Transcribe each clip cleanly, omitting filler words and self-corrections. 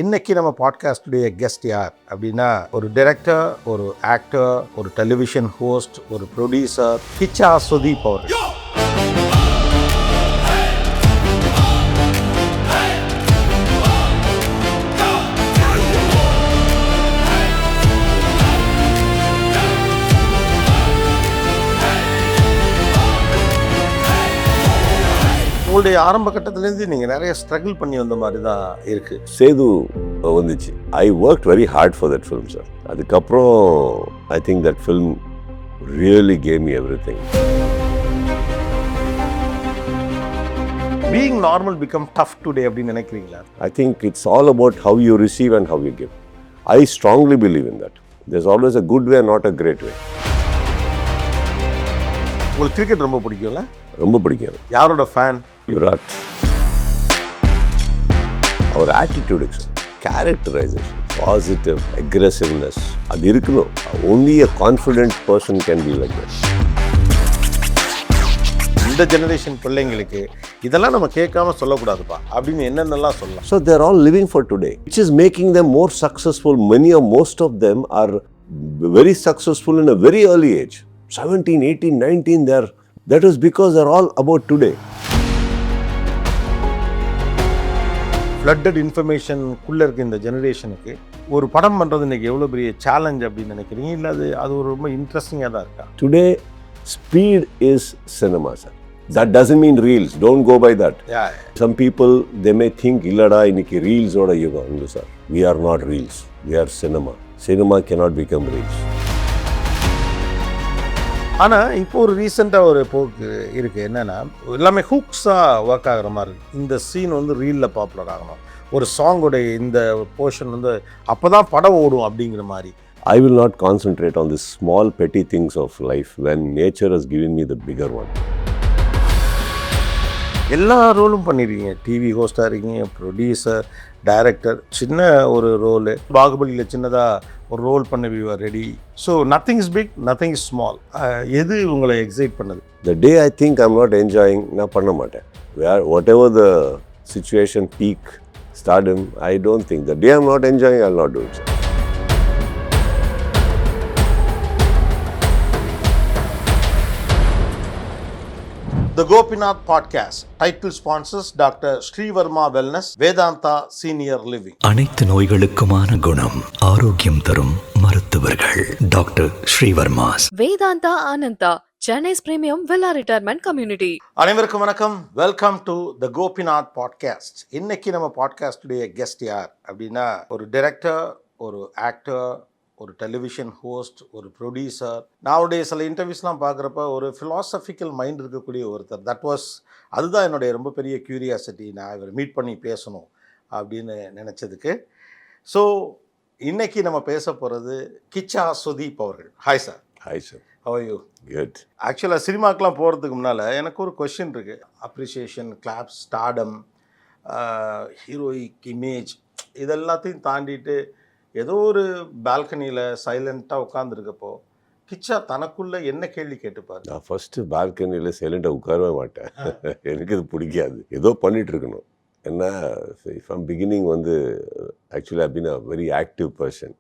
இன்னைக்கு நம்ம பாட்காஸ்டுடைய கெஸ்ட் யார் அப்படின்னா, ஒரு டைரக்டர், ஒரு ஆக்டர், ஒரு டெலிவிஷன் ஹோஸ்ட், ஒரு ப்ரொடியூசர், கிச்சா சுதீப் அவர்கள். உங்களுடைய ஆரம்ப கட்டத்திலேருந்து நீங்கள் நிறைய ஸ்ட்ரகிள் பண்ணி வந்த மாதிரி தான் இருக்குது. சேது வந்துச்சு. I work very hard for that film sir. அதுக்கப்புறம் I think that film really gave me everything. Being normal become tough today அப்படின்னு நினைக்கிறீங்களா? I think it's all about how you receive and how you give. I strongly believe in that. There's always a good way, not a great way. உங்களுக்கு cricket ரொம்ப பிடிக்கும்ல? ரொம்ப பிடிக்கும். யாரோட fan? Virat. அவர் attitude, characterisation, positive aggressiveness அது இருக்கணும். Only a confident person can be like that. இந்த generation பிள்ளைங்களுக்கு இதெல்லாம் நம்ம கேட்காம சொல்லக்கூடாதுப்பா அப்படின்னு என்னென்னலாம் சொல்லலாம்? So they're all living for today, which is making them more successful. Many or most of them are very successful in a very early age. 17, 18, 19, that is because they're all about today. Flooded இன்ஃபர்மேஷனுக்குள்ளே இருக்க இந்த ஜெனரேஷனுக்கு ஒரு படம் பண்ணுறது இன்றைக்கி எவ்வளோ பெரிய சேலஞ்ச் அப்படின்னு நினைக்கிறீங்க? இல்லை அது ஒரு ரொம்ப இன்ட்ரெஸ்டிங்காக தான் இருக்கா? Today, speed is cinema, sir. That doesn't mean reels. Don't go by that. Yeah. Some people, they may think, illada, இன்னைக்கு reels-ஓட யுகம். No, sir. We are not reels. We are cinema. Cinema cannot become reels. ஆனால் இப்போ ஒரு ரீசெண்டாக ஒரு போக்கு இருக்குது. என்னென்னா எல்லாமே ஹூக்ஸாக ஒர்க் ஆகிற மாதிரி இருக்குது. இந்த சீன் வந்து ரீலில் பாப்புலர் ஆகணும், ஒரு சாங்கோடைய இந்த போர்ஷன் வந்து அப்போ தான் படம் ஓடும் அப்படிங்கிற மாதிரி. I will not concentrate on the small petty things of life when nature has given me the bigger one. எல்லா ரோலும் பண்ணிடுவீங்க. டிவி ஹோஸ்டாக இருக்கீங்க, ப்ரொடியூசர், டைரக்டர், சின்ன ஒரு ரோலு பாகுபலியில் சின்னதாக ஒரு ரோல் பண்ண we are ready. So nothing is big, nothing is small. எது உங்களை எக்ஸைட் பண்ணது? The day I think I'm not enjoying, நான் பண்ண மாட்டேன். Whatever the situation, peak, stardom, I don't think. The day I'm not enjoying, I'll not do it. The Gopinath Podcast. Title sponsors Dr. Srivarma Wellness, Vedanta Senior Living. அனைத்து நோய்களுக்குமான குணம், ஆரோக்கியம் தரும் மருத்துவர்கள் doctor Srivarmas. Vedanta Ananda, சென்னை's premium villa retirement community. அனைவருக்கும் வணக்கம். Welcome to the Gopinath podcast. இன்னைக்கு நம்ம பாட்காஸ்டுடைய கெஸ்ட் யார் அப்படின்னா, ஒரு டைரக்டர், ஒரு ஆக்டர், ஒரு டெலிவிஷன் ஹோஸ்ட், ஒரு ப்ரொடியூசர். நான் அவருடைய சில இன்டர்வியூஸ்லாம் பார்க்குறப்ப ஒரு ஃபிலாசபிக்கல் மைண்ட் இருக்கக்கூடிய ஒருத்தர். அதுதான் என்னுடைய ரொம்ப பெரிய க்யூரியாசிட்டி. நான் இவர் மீட் பண்ணி பேசணும் அப்படின்னு நினச்சதுக்கு. ஸோ இன்னைக்கு நம்ம பேச போகிறது கிச்சா சுதீப் அவர்கள். Hi sir. Hi, sir. How are you? Good. ஆக்சுவலாக சினிமாக்கெலாம் போகிறதுக்கு முன்னால் எனக்கு ஒரு கொஷின் இருக்குது. Appreciation, claps, stardom, heroic image, இதெல்லாத்தையும் தாண்டிட்டு ஏதோ ஒரு பால்கனியில் சைலண்ட்டாக உட்காந்துருக்கப்போ கிச்சா தனக்குள்ளே என்ன கேள்வி கேட்டுப்பார்? நான் ஃபஸ்ட்டு பால்கனியில் சைலண்டாக உட்காரவே மாட்டேன். எனக்கு இது பிடிக்காது. ஏதோ பண்ணிகிட்டு இருக்கணும். ஏன்னா ஃப்ரம் பிகினிங் வந்து actually I been a very active person.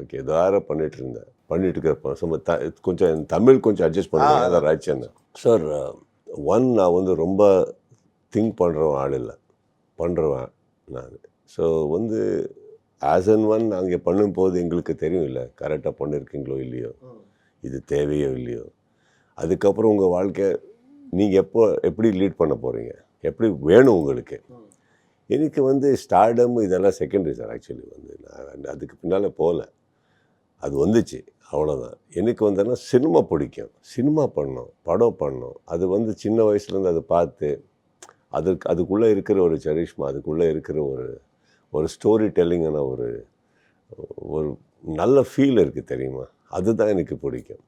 Okay, ஏதோ பண்ணிட்டு இருந்தேன், பண்ணிட்டு இருக்கிறப்ப கொஞ்சம் தமிழ் கொஞ்சம் அட்ஜஸ்ட் பண்ணுவேன். அதை ராய்ச்சேன் சார். நான் வந்து ரொம்ப திங்க் பண்ணுறவன் ஆள் இல்லை, பண்ணுறவன் நான். ஸோ வந்து ஆஸ் அண்ட் ஒன் நாங்கள் பண்ணும்போது எங்களுக்கு தெரியும் இல்லை, கரெக்டாக பண்ணியிருக்கீங்களோ இல்லையோ, இது தேவையோ இல்லையோ. அதுக்கப்புறம் உங்கள் வாழ்க்கை நீங்கள் எப்படி லீட் பண்ண போகிறீங்க, எப்படி வேணும் உங்களுக்கு. எனக்கு வந்து ஸ்டார்டம் இதெல்லாம் செகண்டரி சார். ஆக்சுவலி வந்து நான் அதுக்கு பின்னால் போகல, அது வந்துச்சு, அவ்வளோதான். எனக்கு வந்தேன்னா சினிமா பிடிக்கும், சினிமா பண்ணோம், படம் பண்ணோம். அது வந்து சின்ன வயசுலேருந்து அதை பார்த்து அதுக்குள்ளே இருக்கிற ஒரு சரிஷ்மா, அதுக்குள்ளே இருக்கிற ஒரு ஸ்டோரி டெல்லிங்கான ஒரு நல்ல ஃபீல் இருக்குது தெரியுமா, அதுதான் எனக்கு பிடிக்கும்.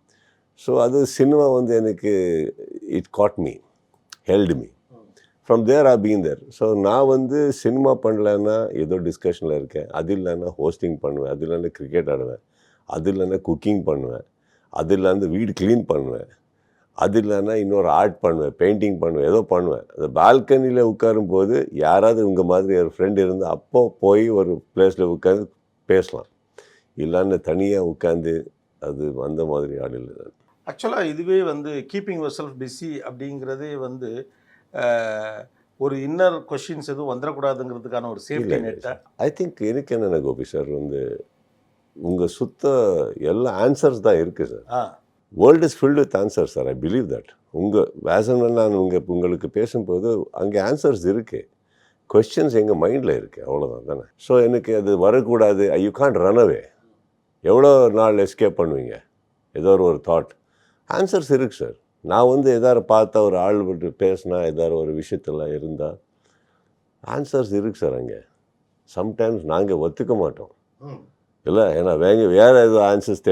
ஸோ அது சினிமா வந்து எனக்கு it got me, held me. From there I been there. So நான் வந்து சினிமா பண்ணலன்னா ஏதோ டிஸ்கஷனில் இருக்கேன், அது இல்லைன்னா ஹோஸ்டிங் பண்ணுவேன், அது இல்லைன்னா கிரிக்கெட் ஆடுவேன், அது இல்லைன்னா குக்கிங் பண்ணுவேன், அது இல்லைன்னா வீடு க்ளீன் பண்ணுவேன், அது இல்லைன்னா இன்னொரு ஆர்ட் பண்ணுவேன், பெயிண்டிங் பண்ணுவேன், ஏதோ பண்ணுவேன். அந்த பால்கனியில் உட்காரும்போது யாராவது உங்கள் மாதிரி ஒரு ஃப்ரெண்டு இருந்தால் அப்போ போய் ஒரு பிளேஸில் உட்காந்து பேசலாம். இல்லைன்னு தனியாக உட்காந்து அது அந்த மாதிரி ஆள் இல்லை நான். ஆக்சுவலாக இதுவே வந்து கீப்பிங் யுவர் செல்ஃப் பிஸி அப்படிங்கிறதே வந்து ஒரு இன்னர் கொஷின்ஸ் எதுவும் வந்துடக்கூடாதுங்கிறதுக்கான ஒரு சேஃப்டி நெட்டை. ஐ திங்க் எனக்கு என்னென்ன கோபி சார் வந்து உங்கள் சுத்த எல்லா ஆன்சர்ஸ் தான் இருக்குது sir. World is filled with answers sir. I believe that. உங்கள் வேசன் நான் உங்களுக்கு பேசும்போது அங்கே ஆன்சர்ஸ் இருக்குது. கொஸ்டின்ஸ் எங்கள் மைண்டில் இருக்குது, அவ்வளோதான் தானே. ஸோ எனக்கு அது வரக்கூடாது. You can't run away. எவ்வளோ நாள் எஸ்கேப் பண்ணுவீங்க ஏதோ ஒரு தாட்? ஆன்சர்ஸ் இருக்குது சார். நான் வந்து எதாவது பார்த்தா ஒரு ஆள் விட்டு பேசினா ஏதாவது ஒரு விஷயத்தில் இருந்தால் ஆன்சர்ஸ் இருக்குது சார். அங்கே சம்டைம்ஸ் நாங்கள் ஒத்துக்க மாட்டோம் இல்லை, ஏன்னா வேறு ஏதோ ஆன்சர்ஸ்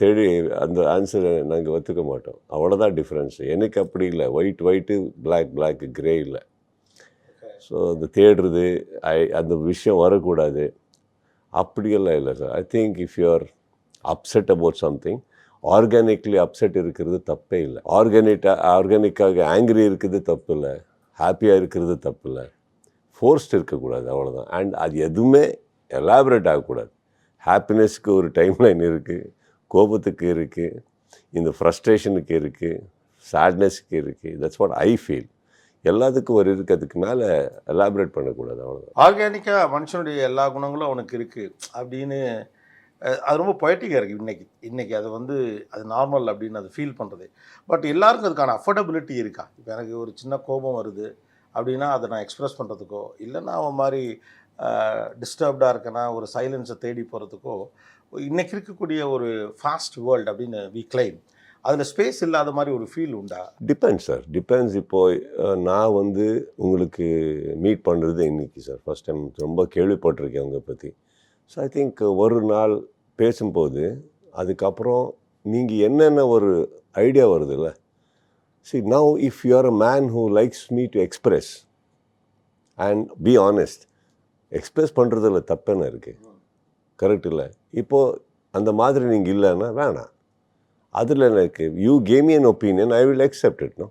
தேடி அந்த ஆன்சரை நாங்கள் ஒத்துக்க மாட்டோம். அவ்வளோதான் டிஃப்ரென்ஸ். எனக்கு அப்படி இல்லை. ஒயிட்டு பிளாக் கிரே இல்லை. ஸோ அந்த தேடுறது அந்த விஷயம் வரக்கூடாது அப்படியெல்லாம் இல்லை sir. I think if you are upset about something, organically upset இருக்கிறது தப்பே இல்லை. ஆர்கானிக்காக ஆங்க்ரி இருக்கிறது தப்பு இல்லை, ஹாப்பியாக இருக்கிறது தப்பு இல்லை. ஃபோர்ஸ்ட் இருக்கக்கூடாது, அவ்வளோதான். அண்ட் அது எதுவுமே எலாபரேட் ஆகக்கூடாது. ஹாப்பினஸ்க்கு ஒரு டைம்லைன் இருக்குது, கோபத்துக்கு இருக்குது, இந்த ஃப்ரஸ்ட்ரேஷனுக்கு இருக்குது, சேட்னஸ்க்கு இருக்குது. That's what I feel. எல்லாத்துக்கும் ஒரு இருக்குது. அதுக்கு மேலே எலாபரேட் பண்ணக்கூடாது, அவ்வளோதான். ஆர்கானிக்காக மனுஷனுடைய எல்லா குணங்களும் அவனுக்கு இருக்குது அப்படின்னு அது ரொம்ப பொயட்டிக்காக இருக்குது இன்றைக்கி அது வந்து அது நார்மல் அப்படின்னு அது ஃபீல் பண்ணுறது. பட் எல்லாருக்கும் அதுக்கான அஃபோர்டபிலிட்டி இருக்கா? இப்போ எனக்கு ஒரு சின்ன கோபம் வருது அப்படின்னா அதை நான் எக்ஸ்ப்ரெஸ் பண்ணுறதுக்கோ, இல்லைன்னா அவன் மாதிரி டிஸ்டர்ப்டாக இருக்கேன்னா ஒரு சைலன்ஸை தேடி போகிறதுக்கோ இன்றைக்கி இருக்கக்கூடிய ஒரு ஃபாஸ்ட் வேர்ல்டு அப்படின்னு வி கிளைம், அதில் ஸ்பேஸ் இல்லாத மாதிரி ஒரு ஃபீல் உண்டா? Depends sir, depends. இப்போது நான் வந்து உங்களுக்கு மீட் பண்ணுறது இன்றைக்கி சார் ஃபஸ்ட் டைம் ரொம்ப கேள்விப்பட்டிருக்கேன் உங்களை பற்றி. ஸோ ஐ திங்க் ஒரு நாள் பேசும்போது அதுக்கப்புறம் நீங்கள் என்னென்ன ஒரு ஐடியா வருது இல்லை. See, now if you are a man who likes me to express and be honest, express பண்ணுறதுல தப்பென்ன இருக்குது? கரெக்ட் இல்லை? இப்போது அந்த மாதிரி நீங்கள் இல்லைன்னா வேணாம். அதில் எனக்கு you gave me an opinion, I will accept it. No,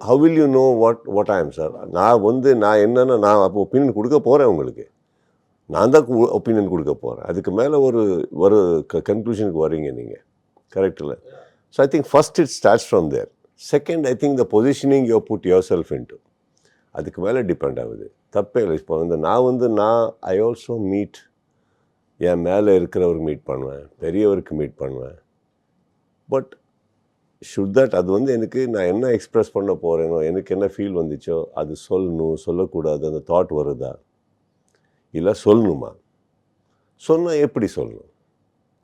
how will you know what I am, sir? நான் என்னென்னா நான் அப்போ ஒப்பீனியன் கொடுக்க போகிறேன் உங்களுக்கு. நான் தான் ஒப்பீனியன் கொடுக்க போகிறேன். அதுக்கு மேலே ஒரு கன்க்ளூஷனுக்கு வரீங்க நீங்கள். கரெக்ட் இல்லை? So I think first it starts from there. Second, I think the positioning you put yourself into, அதுக்கு மேலே டிபெண்ட் ஆகுது. தப்பே இல்லை. இப்போ நான் ஐ ஆல்சோ மீட், என் மேலே இருக்கிறவருக்கு மீட் பண்ணுவேன், பெரியவருக்கு மீட் பண்ணுவேன். பட் ஷுட் தட் அது எனக்கு நான் என்ன எக்ஸ்ப்ரெஸ் பண்ண போகிறேனோ, எனக்கு என்ன ஃபீல் வந்துச்சோ அது சொல்லணும், சொல்லக்கூடாது, அந்த தாட் வருதா இல்லை சொல்லணுமா? சொன்னால் எப்படி சொல்லணும்?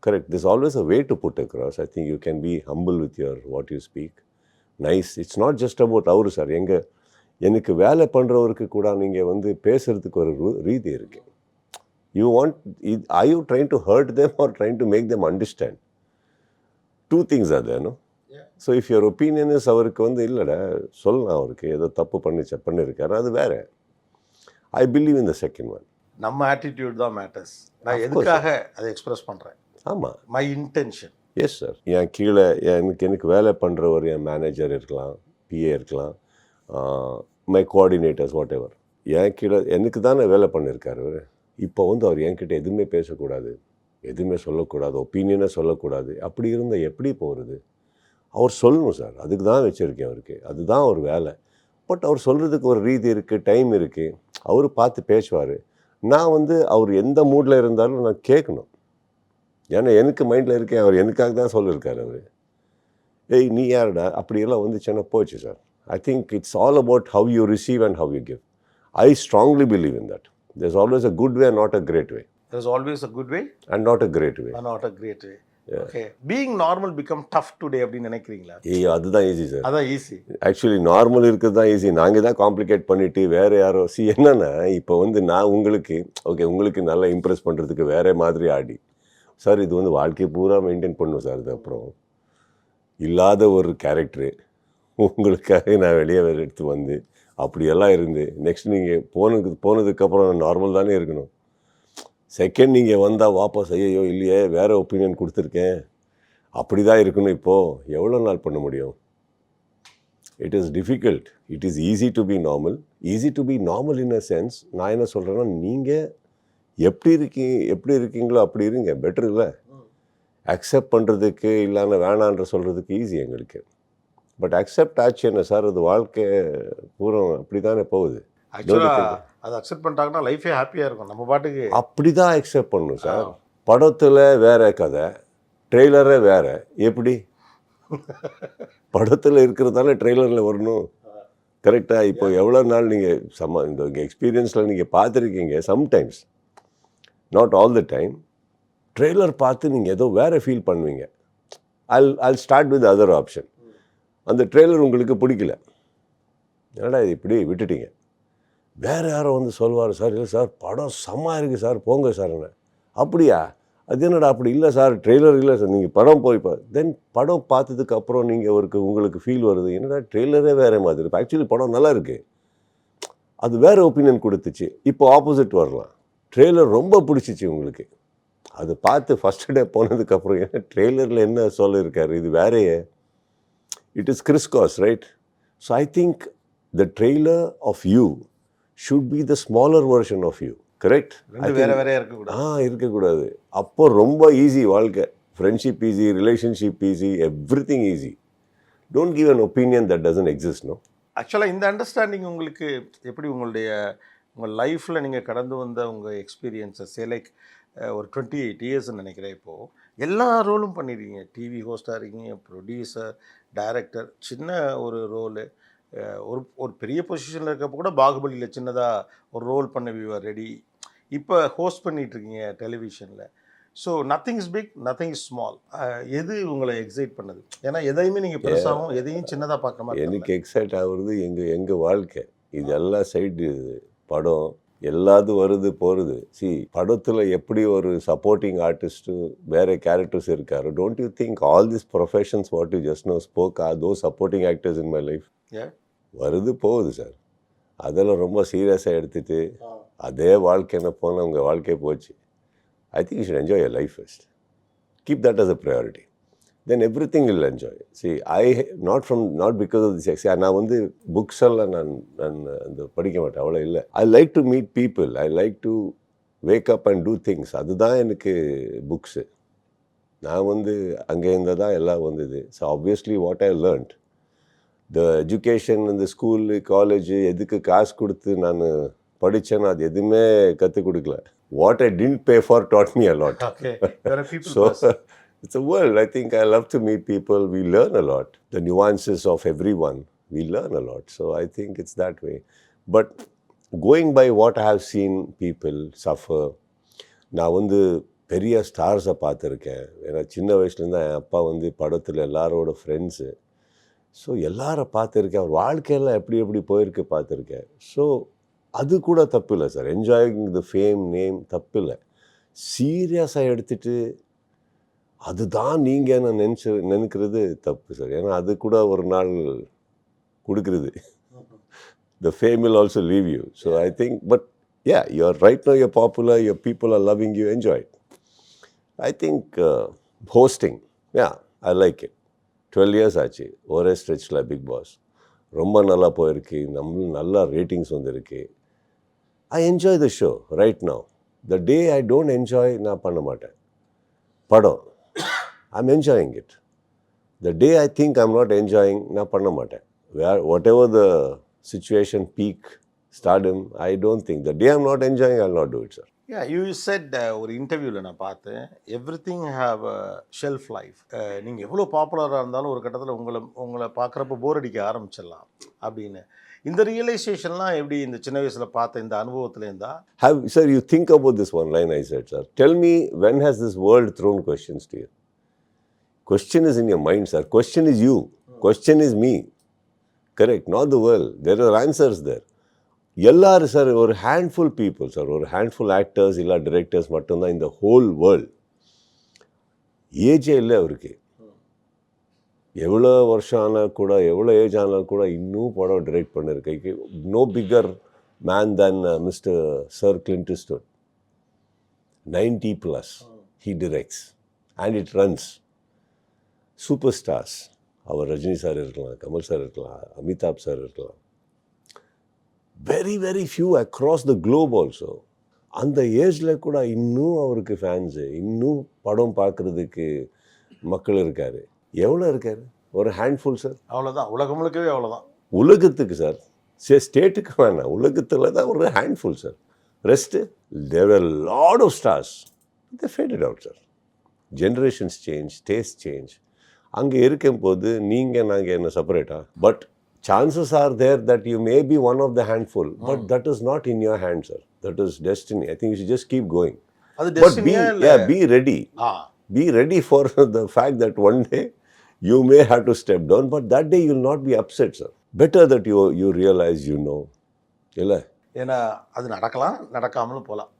Correct. This always a way to put across. I think you can be humble with your what you speak. Nice. It's not just about அவரு சார். எனக்கு வேலை பண்ணுறவருக்கு கூட நீங்கள் பேசுகிறதுக்கு ஒரு ரீதி இருக்குது. You want, are you trying to hurt them are trying to make them understand? Two things are there, no? So if your opinion is அவருக்கு இல்லைடா சொல்லலாம், அவருக்கு ஏதோ தப்பு பண்ணியிருக்காரு, அது வேறு. I believe in the second one. நம்ம ஆட்டிடியூட் தான் மேட்டர்ஸ். நான் எதுக்காக அதை எக்ஸ்ப்ரெஸ் பண்ணுறேன்? ஆமாம், மை இன்டென்ஷன். Yes sir. என் கீழே எனக்கு வேலை பண்ணுறவர் என் மேனேஜர் இருக்கலாம், பிஏ இருக்கலாம், மை கோஆர்டினேட்டர்ஸ், வாட் எவர். என் கீழே எனக்கு தானே வேலை பண்ணியிருக்காரு அவர். இப்போ அவர் என்கிட்ட எதுவுமே பேசக்கூடாது, எதுவுமே சொல்லக்கூடாது, ஒப்பீனியனை சொல்லக்கூடாது. அப்படி இருந்தால் எப்படி போகிறது? அவர் சொல்லணும் சார். அதுக்கு தான் வச்சுருக்கேன் அவருக்கு. அதுதான் ஒரு வேலை. பட் அவர் சொல்கிறதுக்கு ஒரு ரீதி இருக்குது, டைம் இருக்குது. அவர் பார்த்து பேசுவார். நான் அவர் எந்த மூடில் இருந்தாலும் நான் கேட்கணும். ஏன்னா எனக்கு மைண்டில் இருக்கேன், அவர் எனக்காக தான் சொல்லியிருக்காரு அவர். ஏய் நீ யாருடா அப்படியெல்லாம் வந்துச்சுன்னா போச்சு sir. I think it's all about how you receive and how you give. I strongly believe in that. There is always a good way, not a great way. There is always a good way and not a great way. and not a great way. Okay. Being normal become tough today அப்படின்னு நினைக்கிறீங்களா? அதுதான் easy sir. அதான் easy. Actually normal இருக்கிறது தான் easy. நாங்கள் தான் complicate பண்ணிவிட்டு வேறு யாரோ என்னென்னா இப்போ நான் உங்களுக்கு நல்லா இம்ப்ரெஸ் பண்ணுறதுக்கு வேறு மாதிரி ஆடி சார் இது வாழ்க்கையை பூரா மெயின்டைன் பண்ணும் சார். அது அப்புறம் இல்லாத ஒரு கேரக்டரு உங்களுக்காக நான் வெளியே எடுத்து அப்படியெல்லாம் இருந்து நெக்ஸ்ட் நீங்கள் போனதுக்கப்புறம் நார்மல் தானே இருக்கணும். செகண்ட் நீங்கள் வந்தால் வாபஸ் ஐயோ இல்லையே வேறு ஒப்பீனியன் கொடுத்துருக்கேன் அப்படி தான் இருக்கணும். இப்போது எவ்வளோ நாள் பண்ண முடியும்? It is difficult. It is easy to be normal. Easy to be normal in a sense. நான் என்ன சொல்கிறேன்னா, நீங்கள் எப்படி இருக்கீங்களோ அப்படி இருங்க, பெட்டர் இல்லை. அக்செப்ட் பண்ணுறதுக்கு இல்லைன்னா வேணான்ற சொல்கிறதுக்கு ஈஸி எங்களுக்கு. பட் அக்செப்ட் ஆச்சு என்ன சார், அது வாழ்க்கை பூரா அப்படி தானே போகுது. ஆக்சுவலாக அதை அக்செப்ட் பண்ணிட்டாங்கன்னா லைஃபே ஹாப்பியாக இருக்கும். நம்ம பாட்டுக்கு அப்படி தான் அக்செப்ட் பண்ணணும் சார். படத்தில் வேற கதை, ட்ரெய்லரே வேற. எப்படி படத்தில் இருக்கிறதால ட்ரெய்லரில் வரணும்? கரெக்டாக. இப்போ எவ்வளோ நாள் நீங்கள் இந்த எக்ஸ்பீரியன்ஸில் நீங்கள் பார்த்துருக்கீங்க. Sometimes, not all the time, trailer பார்த்து நீங்கள் ஏதோ வேறு ஃபீல் பண்ணுவீங்க. I'll start with other option. அந்த ட்ரெய்லர் உங்களுக்கு பிடிக்கல, என்னடா இது இப்படி விட்டுட்டீங்க. வேறு யாரோ வந்து சொல்வார், சார் இல்லை சார் படம் செம்மா இருக்குது சார், போங்க சார். அப்படியா? அது என்னடா அப்படி? இல்லை சார் ட்ரெய்லர் இல்லை சார், நீங்கள் படம் தென் படம் பார்த்ததுக்கு அப்புறம் நீங்கள் உங்களுக்கு ஃபீல் வருது, என்னடா ட்ரெய்லரே வேறு மாதிரி. இப்போ ஆக்சுவலி படம் நல்லா இருக்குது, அது வேறு ஒப்பீனியன் கொடுத்துச்சு. இப்போ ஆப்போசிட் வரலாம், ட்ரெய்லர் ரொம்ப பிடிச்சிச்சு உங்களுக்கு, அது பார்த்து ஃபஸ்ட் டே போனதுக்கப்புறம் ஏன்னா ட்ரெய்லரில் என்ன சொல்லியிருக்காரு இது வேறையே. It is crisscross, right? So I think the trailer of you should be the smaller version of you. Correct? வேற வேறையாக இருக்கக்கூடாது. இருக்கக்கூடாது. அப்போ ரொம்ப ஈஸி வாழ்க்கை. Friendship easy, relationship easy, everything easy. Don't give an opinion that doesn't exist. No. ஆக்சுவலாக இந்த understanding உங்களுக்கு எப்படி உங்கள் லைஃப்பில் நீங்கள் கடந்து வந்த உங்கள் எக்ஸ்பீரியன்ஸஸ் லைக் ஒரு 28 இயர்ஸ்ன்னு நினைக்கிறேன். இப்போது எல்லா ரோலும் பண்ணியிருக்கீங்க. டிவி ஹோஸ்டாக இருக்கீங்க, ப்ரொடியூசர், டைரக்டர், சின்ன ஒரு ரோலு, ஒரு பெரிய பொசிஷனில் இருக்கப்போ கூட பாகுபலியில் சின்னதாக ஒரு ரோல் பண்ண வியூவர் ரெடி. இப்போ ஹோஸ்ட் பண்ணிகிட்ருக்கீங்க டெலிவிஷனில். So nothing is big, nothing is small. எது உங்களை எக்ஸைட் பண்ணுது? ஏன்னா எதையுமே நீங்கள் பெருசாகவும் எதையும் சின்னதாக பார்க்க மாதிரி. எனக்கு எக்ஸைட் ஆகுறது எங்கள் வாழ்க்கை. இது எல்லாம் சைடு படம் எல்லாத்தும் வருது போகிறது. படத்தில் எப்படி ஒரு சப்போர்ட்டிங் ஆர்டிஸ்ட்டு வேறு கேரக்டர்ஸ் இருக்காரு. Don't you think all this professions what you just know spoke are those supporting actors in my life? வருது போகுது சார். அதெல்லாம் ரொம்ப சீரியஸாக எடுத்துகிட்டு அதே வாழ்க்கைன்னு போனால் உங்கள் வாழ்க்கையே போச்சு. I think you should enjoy your life first. Keep that as a priority. Then everything will enjoy. Not because of this. நான் வந்து புக்ஸ் எல்லாம் நான் அந்த படிக்க மாட்டேன், அவ்வளோ இல்லை. I like to meet people. I like to wake up and do things. அதுதான் எனக்கு புக்ஸு. நான் வந்து அங்கே இருந்தால் தான் எல்லாம் வந்தது. So obviously what I learnt, the education, இந்த ஸ்கூலு காலேஜ் எதுக்கு காசு கொடுத்து நான் படித்தேன்னு அது எதுவுமே கற்றுக் கொடுக்கல. What I didn't pay for taught me a lot. Okay. You're a people So person. it's a world. I think I love to meet people. We learn a lot. The nuances of everyone, we learn a lot. So I think it's that way. But going by what I have seen people suffer, நான் வந்து பெரிய ஸ்டார்ஸை பார்த்துருக்கேன். ஏன்னா சின்ன வயசுலேருந்து என் அப்பா வந்து படத்தில் எல்லாரோட ஃப்ரெண்ட்ஸு. ஸோ எல்லாரை பார்த்துருக்கேன். அவர் வாழ்க்கையெல்லாம் எப்படி போயிருக்கு பார்த்துருக்கேன். ஸோ அது கூட தப்பு இல்லை sir. Enjoying the fame, name தப்பு இல்லை. சீரியஸாக எடுத்துகிட்டு அதுதான் நீங்கள் நான் நினைக்கிறது தப்பு சார். ஏன்னா அது கூட ஒரு நாள் கொடுக்குறது. The fame will also leave you. So I think, but yeah, you are right no, you're popular, your people are loving you, enjoy it. I think hosting, yeah, I like it. 12 years ஆச்சு ஒரே ஸ்ட்ரெச்சில் big pass. ரொம்ப நல்லா போயிருக்கு. நல்லா ratings வந்துருக்கு. I enjoy the show right now. The day I don't enjoy, நான் பண்ண மாட்டேன் படம். I'm enjoying it. The day I think I'm not enjoying, நான் பண்ண மாட்டேன். Whatever the situation, peak, stardom, I don't think. The day I'm not enjoying, I'll not do it, sir. Yeah, you said ஒரு இன்டர்வியூவில் நான் பார்த்தேன், everything have a shelf life. நீங்கள் எவ்வளோ பாப்புலராக இருந்தாலும் ஒரு கட்டத்தில் உங்களை பார்க்குறப்ப போர் அடிக்க ஆரம்பிச்சிடலாம் அப்படின்னு. இந்த ரியலைசேஷன்லாம் எப்படி இந்த சின்ன வயசில் பார்த்த இந்த அனுபவத்தில் இருந்தா? Sir, you think about this one line I said, sir. Tell me, when has this world thrown questions to you? Question is in your mind, sir. Question is you. Question is me. Correct? Not the world. There are answers there. எல்லாரும் sir ஒரு handful people sir, ஒரு handful actors இல்லை directors மட்டும்தான் இந்த whole world. AJ இல்லை அவருக்கு. எவ்வளோ வருஷம் ஆனால் கூட, எவ்வளோ ஏஜ் ஆனாலும் கூட இன்னும் படம் டிரெக்ட் பண்ணியிருக்கேன். No bigger man than mister sir Clint Eastwood. 90+. He directs and it runs. Superstars. அவர் ரஜினி சார் இருக்கலாம், கமல் சார் இருக்கலாம், அமிதாப் சார் இருக்கலாம். Very very few across the globe also. அந்த ஏஜில் கூட இன்னும் அவருக்கு ஃபேன்ஸு, இன்னும் படம் பார்க்குறதுக்கு மக்கள் இருக்கார். எவ்வளோ இருக்கார்? ஒரு ஹேண்ட்ஃபுல் சார். அவ்வளோதான், உலகம் முழுக்கவே அவ்வளோதான். உலகத்துக்கு சார், ஸ்டேட்டுக்கு வேணாம், உலகத்தில் தான் ஒரு handful sir. Rest there are lot of stars, they faded out sir. Generations change, taste change. அங்கே இருக்கும்போது நீங்கள் நாங்கள் என்ன செப்பரேட்டா? But chances are there that you may be one of the handful, but that is not in your hands, sir. That is destiny. I think you should just keep going. அது But be, destiny-யா இல்ல? yeah, be ready. Ah Be ready for the fact that one day you may have to step down, but that day you will not be upset, sir. Better that you realize you know. இல்லை, ஏன்னா அது நடக்கலாம், நடக்காமலும் போகலாம்.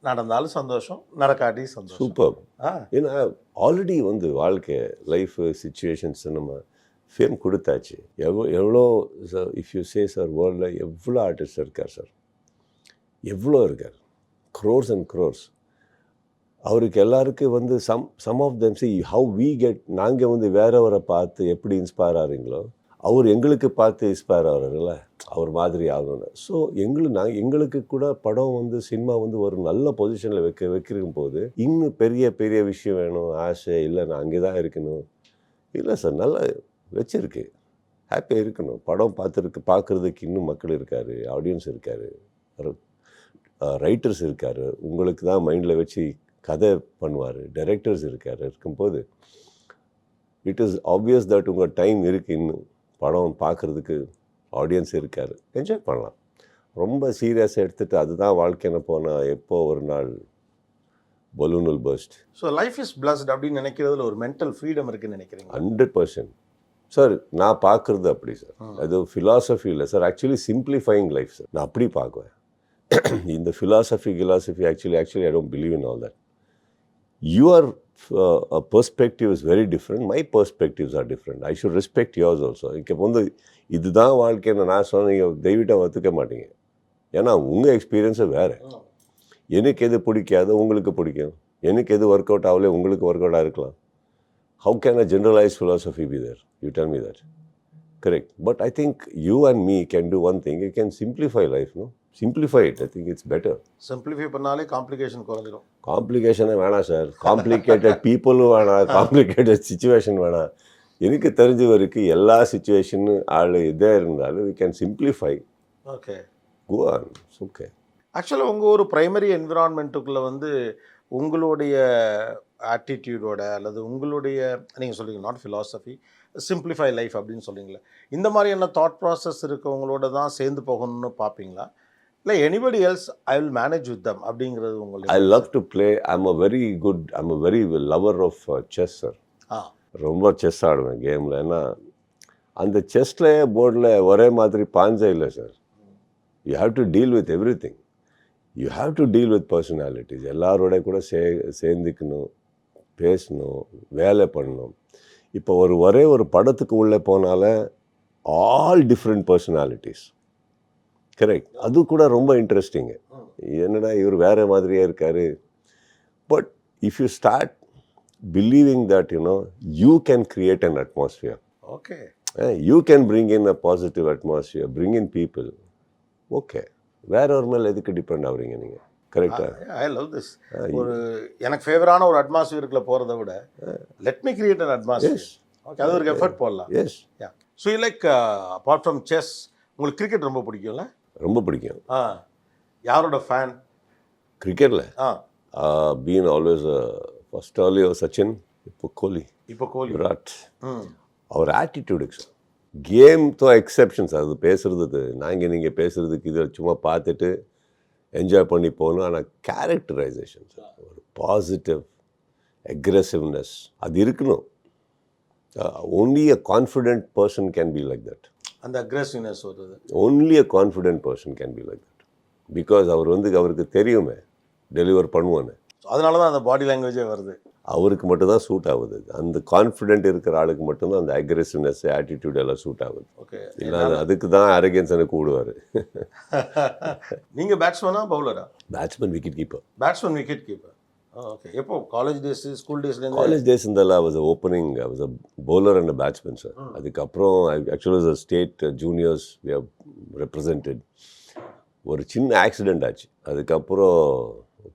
நடந்தாலும் சந்தோஷம், நடக்காட்டி சந்தோஷம். Super. ஆ ஏன்னா already வந்து வாழ்க்கை, லைஃபு, சுச்சுவேஷன்ஸ் நம்ம ஃபேம் கொடுத்தாச்சு. எவ்வளோ sir, if you say sir, வேர்ல்டில் எவ்வளோ ஆர்டிஸ்ட் இருக்கார் சார், எவ்வளோ இருக்கார், க்ரோர்ஸ் அண்ட் க்ரோர்ஸ். அவருக்கு எல்லாருக்கும் வந்து some of them see how we get, நாங்கள் வந்து வேறவரை பார்த்து எப்படி இன்ஸ்பயர் ஆகிறீங்களோ, அவர் எங்களுக்கு பார்த்து இன்ஸ்பயர் ஆகிறாருல்ல, அவர் மாதிரி ஆகணும்னு. ஸோ எங்களுக்கு கூட படம் வந்து சினிமா வந்து ஒரு நல்ல பொசிஷனில் வைக்கும் போது இன்னும் பெரிய பெரிய விஷயம் வேணும், ஆசை இல்லை, நான் அங்கே தான் இருக்கணும். இல்லை சார், நல்லா வச்சுருக்கு, ஹாப்பியாக இருக்கணும். படம் பார்க்குறதுக்கு இன்னும் மக்கள் இருக்கார், ஆடியன்ஸ் இருக்கார், ரைட்டர்ஸ் இருக்கார், உங்களுக்கு தான் மைண்டில் வச்சு கதை பண்ணுவார், டைரக்டர்ஸ் இருக்கார். இருக்கும்போது இட் இஸ் ஆப்வியஸ் தட் உங்கள் டைம் இருக்குது, இன்னும் படம் பார்க்குறதுக்கு ஆடியன்ஸ் இருக்கார், என்ஜாய் பண்ணலாம். ரொம்ப சீரியஸாக எடுத்துகிட்டு அதுதான் வாழ்க்கைன்னு போனால் எப்போ ஒரு நாள் பலூனல் burst. So life is blessed அப்படின்னு நினைக்கிறதுல ஒரு மென்டல் ஃப்ரீடம் இருக்குன்னு நினைக்கிறீங்க? 100% சார். நான் பார்க்குறது அப்படி சார், அது ஃபிலாசபி இல்லை sir, actually simplifying life sir. நான் அப்படி பார்க்குவேன். இந்த philosophy actually I don't believe in all that. Your perspective is very different, my perspectives are different. I should respect yours also. இங்கே வந்து இதுதான் வாழ்க்கைன்னு நான் சொன்ன நீங்கள் தெய்வீட்டாக ஒத்துக்க மாட்டீங்க. ஏன்னா உங்கள் எக்ஸ்பீரியன்ஸை வேறு. எனக்கு எது பிடிக்காதோ உங்களுக்கு பிடிக்கும், எனக்கு எது ஒர்க் அவுட் ஆகலையோ உங்களுக்கு ஒர்க் அவுட் ஆகிருக்கலாம். How can a generalized philosophy be there? You tell me that. Correct. But I think you and me can do one thing. You can simplify life, no? Simplify it. I think it's better. Simplify பண்ணாலே complication குறைஞ்சிடும். காம்ப்ளிகேஷனே வேணாம் sir. Complicated பீப்புளும் வேணாம், complicated situation வேணாம். எனக்கு தெரிஞ்ச வரைக்கும் எல்லா சுச்சுவேஷனும் ஆள் இதே இருந்தாலும் we can simplify. Okay, Go on. It's okay. ஆக்சுவலாக உங்கள் ஒரு ப்ரைமரி என்விரான்மெண்ட்டுக்குள்ளே வந்து உங்களுடைய ஆட்டிடியூடோட அல்லது உங்களுடைய நீங்கள் சொல்கிறீங்க நாட் ஃபிலாசபி, சிம்பிளிஃபை லைஃப் அப்படின்னு சொல்கிறீங்களே, இந்த மாதிரியான தாட் ப்ராசஸ் இருக்கவங்களோட தான் சேர்ந்து போகணும்னு பார்ப்பீங்களா, இல்லை anybody else I will manage with them அப்படிங்கிறது உங்களுக்கு? I love to play. I'm a very lover of chess, sir. ரொம்ப செஸ் ஆடுவேன் கேமில். ஏன்னா அந்த செஸ்ஸில் போர்டில் ஒரே மாதிரி பாஞ்சே இல்லை sir. You have to deal with every thing. You have to deal with personalities. எல்லாரோட கூட சேர்ந்துக்கணும், பேசணும், வேலை பண்ணணும். இப்போ ஒரே ஒரு படத்துக்கு உள்ளே போனால ஆல் டிஃப்ரெண்ட் பர்சனாலிட்டிஸ். கரெக்ட். அது கூட ரொம்ப இன்ட்ரெஸ்டிங்கு. என்னடா இவர் வேறு மாதிரியே இருக்கார். But if you start believing that you can create an atmosphere. Okay, You can bring in a positive atmosphere, bring in people. Okay, வேற ஒரு மேலே எதுக்கு டிபெண்ட் ஆகுறீங்க நீங்கள்? கரெக்டாக. I love this. ஒரு எனக்கு ஃபேவரான ஒரு அட்மாஸ்பியருக்குள்ள போகிறத விட let me create an atmosphere. Okay, அது ஒரு எஃபர்ட் போடலாம். Yes. So like apart from chess உங்களுக்கு கிரிக்கெட் ரொம்ப பிடிக்கும்ல? ரொம்ப பிடிக்கும். யாரோட ஃபேன் கிரிக்கெட்டில்? பீன் ஆல்வேஸ் ஃபர்ஸ்ட் சச்சின், இப்போ கோலி, விராட். அவர் ஆட்டிடியூடுக்கு சார். கேம் தோ எக்ஸெப்ஷன்ஸ். அது பேசுகிறதுக்கு நீங்கள் பேசுகிறதுக்கு இதை சும்மா பார்த்துட்டு என்ஜாய் பண்ணி போகணும். ஆனால் கேரக்டரைசேஷன் சார், ஒரு பாசிட்டிவ் அக்ரெசிவ்னஸ் அது இருக்கணும். only a confident person can be like that. அந்த அக்ரெசிவ்னஸ் வருது. only a confident person can be like that. Because அவருக்கு தெரியுமே டெலிவர் பண்ணுவான்னு. அதனால தான் அந்த பாடி லாங்குவேஜே வருது. அவருக்கு மட்டும்தான் சூட் ஆகுது. அந்த கான்ஃபிடென்ட் இருக்கிற ஆளுக்கு மட்டும்தான் அந்த அக்ரெசிவ்னஸ், ஆட்டிடியூட் எல்லாம் சூட் ஆகுது. ஓகே, இல்லை அதுக்கு தான் அரகன்ஸ் கூடுவார். நீங்கள் பேட்ஸ்மேனா பவுலரா? Batsman, wicket keeper. Batsman, wicket keeper. Okay. எப்போ காலேஜ் டேஸ், ஸ்கூல் டேஸ்லேருந்து? காலேஜ் டேஸ் இருந்தாலும் I was a opening, I was a bowler and a batsman, sir. அதுக்கப்புறம் actually was a state juniors we have represented. ஒரு சின்ன accident ஆச்சு, அதுக்கப்புறம்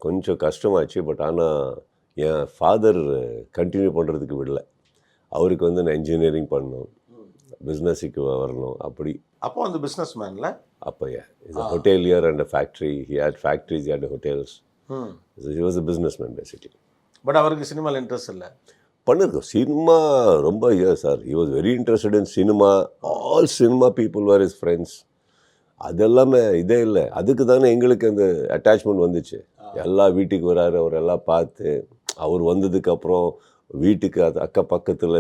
கொஞ்சம் கஷ்டமாச்சு. But ஆனால் என் ஃபாதர் கண்டினியூ பண்ணுறதுக்கு விடல. அவருக்கு வந்து நான் இன்ஜினியரிங் பண்ணணும், பிஸ்னஸுக்கு வரணும் அப்படி. அப்போ அந்த பிஸ்னஸ் மேன்ல அப்போ is a hotelier and a factory. He had factories, he had hotels. He was a business man basically. But அவருக்கு சினிமாவில் இன்ட்ரெஸ்ட் இல்லை. பண்ணிருக்கோம் சினிமா ரொம்ப sir. He was very interested in cinema. All cinema people were is friends. அதெல்லாமே இதே இல்லை. அதுக்கு தானே எங்களுக்கு அந்த அட்டாச்மெண்ட் வந்துச்சு. எல்லா வீட்டுக்கு வராரு, அவர் எல்லாம் பார்த்து, அவர் வந்ததுக்கப்புறம் வீட்டுக்கு அது அக்க பக்கத்தில்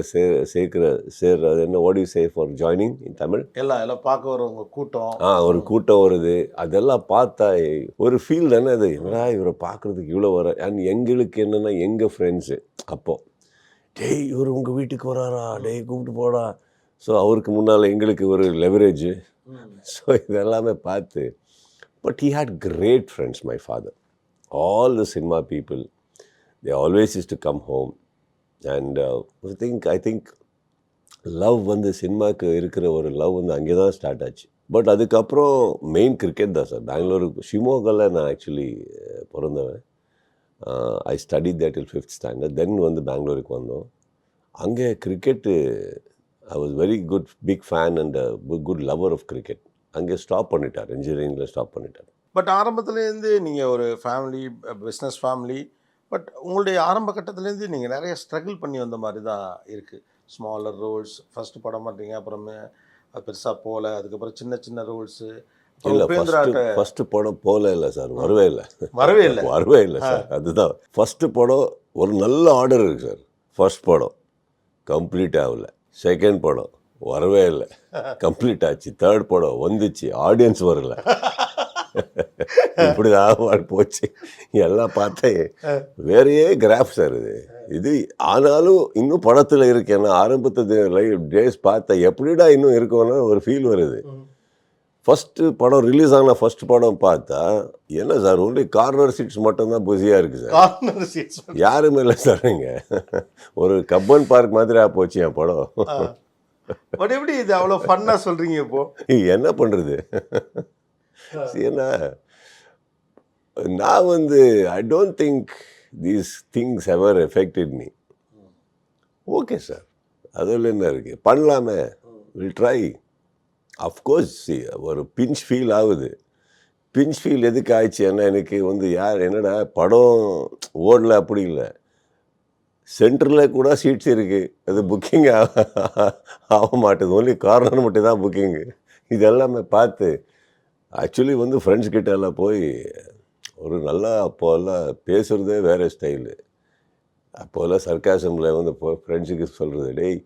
சேர்றது என்ன what you say for joining இன் தமிழ்? எல்லாம் பார்க்க வரவங்க கூட்டம். ஒரு கூட்டம் வருது. அதெல்லாம் பார்த்தா ஒரு ஃபீல் தானே அது. என்னடா இவரை பார்க்குறதுக்கு இவ்வளோ வர. அண்ட் எங்களுக்கு என்னென்னா எங்கள் ஃப்ரெண்ட்ஸு அப்போது, டேய் இவர் உங்கள் வீட்டுக்கு வராரா, டேய் கூப்பிட்டு போடா. ஸோ அவருக்கு முன்னால் எங்களுக்கு ஒரு லெவரேஜ். ஸோ இதெல்லாமே பார்த்து. But he had great friends, my father. All the cinema people, they always is to come home. And I think love வந்து சினிமாவுக்கு இருக்கிற ஒரு லவ் வந்து அங்கே தான் ஸ்டார்ட் ஆச்சு. பட் அதுக்கப்புறம் மெயின் கிரிக்கெட் தான் சார். பெங்களூருக்கு ஷிமோகாவில் நான் ஆக்சுவலி பிறந்தவன். I study that till 5th standard. Then வந்து பெங்களூருக்கு வந்தோம். அங்கே cricket I was very good big fan and good lover of cricket. அங்கே ஸ்டாப் பண்ணிட்டார், இன்ஜினியரிங்கில் ஸ்டாப் பண்ணிட்டார். பட் ஆரம்பத்துலேருந்து நீங்கள் ஒரு ஃபேமிலி, பிஸ்னஸ் ஃபேமிலி. பட் உங்களுடைய ஆரம்ப கட்டத்துலேருந்து நீங்கள் நிறைய ஸ்ட்ரகிள் பண்ணி வந்த மாதிரி தான் இருக்குது. ஸ்மாலர் ரோல்ஸ், ஃபஸ்ட்டு படம் பண்ணுறீங்க, அப்புறமே அது பெருசாக போகல, அதுக்கப்புறம் சின்ன சின்ன ரோல்ஸு. இல்லை, ஃபஸ்ட்டு படம் போகல இல்லை சார், வரவே இல்லை சார். அதுதான் ஃபஸ்ட்டு படம். ஒரு நல்ல ஆர்டர் இருக்குது சார். ஃபஸ்ட் படம் கம்ப்ளீட் ஆகலை. செகண்ட் படம் வரவே இல்லை, கம்ப்ளீட் ஆச்சு. தேர்ட் படம் வந்துச்சு, ஆடியன்ஸ் வரல. இப்படி தான் போச்சு. எல்லாம் பார்த்தேன் வேறையே கிராஃப் சார் இது. ஆனாலும் இன்னும் படத்தில் இருக்கேன்னா ஆரம்பத்து டேஸ் பார்த்தேன் எப்படிடா இன்னும் இருக்கோன்னா ஒரு ஃபீல் வருது. ஃபஸ்ட்டு படம் ரிலீஸ் ஆன ஃபஸ்ட் படம் பார்த்தா என்ன சார், ஒன்லி கார்னர் சீட்ஸ் மட்டும்தான் பிஸியாக இருக்குது சார். கார்னர் சீட்ஸ் யாருமே இல்லை சார். நீங்கள் ஒரு கப்பன் பார்க் மாதிரி போச்சு என் படம். பட் எப்படி இது அவ்வளோ ஃபன்னாக சொல்கிறீங்க இப்போ? என்ன பண்ணுறது? ஏன்னா நான் வந்து I don't think these things ever affected me. Okay sir, அதில் என்ன இருக்குது, பண்ணலாமே, வில் ட்ரை. அஃப்கோர்ஸ் ஒரு பிஞ்ச் ஃபீல் ஆகுது. பிஞ்ச் ஃபீல் எதுக்கு ஆயிடுச்சு? ஏன்னா எனக்கு வந்து என்னடா படம் ஓடல அப்படி இல்லை, சென்டரில் கூட சீட்ஸ் இருக்குது, அது புக்கிங் ஆக மாட்டேது. ஒன்லி கார்னர் மட்டும் தான் புக்கிங்கு. இதெல்லாமே பார்த்து ஆக்சுவலி வந்து ஃப்ரெண்ட்ஸ் கிட்ட எல்லாம் போய் ஒரு நல்லா அப்போல்லாம் பேசுகிறதே வேறு ஸ்டைலு. அப்போல்லாம் சர்க்காசமில் வந்து ஃப்ரெண்ட்ஸுக்கு சொல்கிறது, டேய்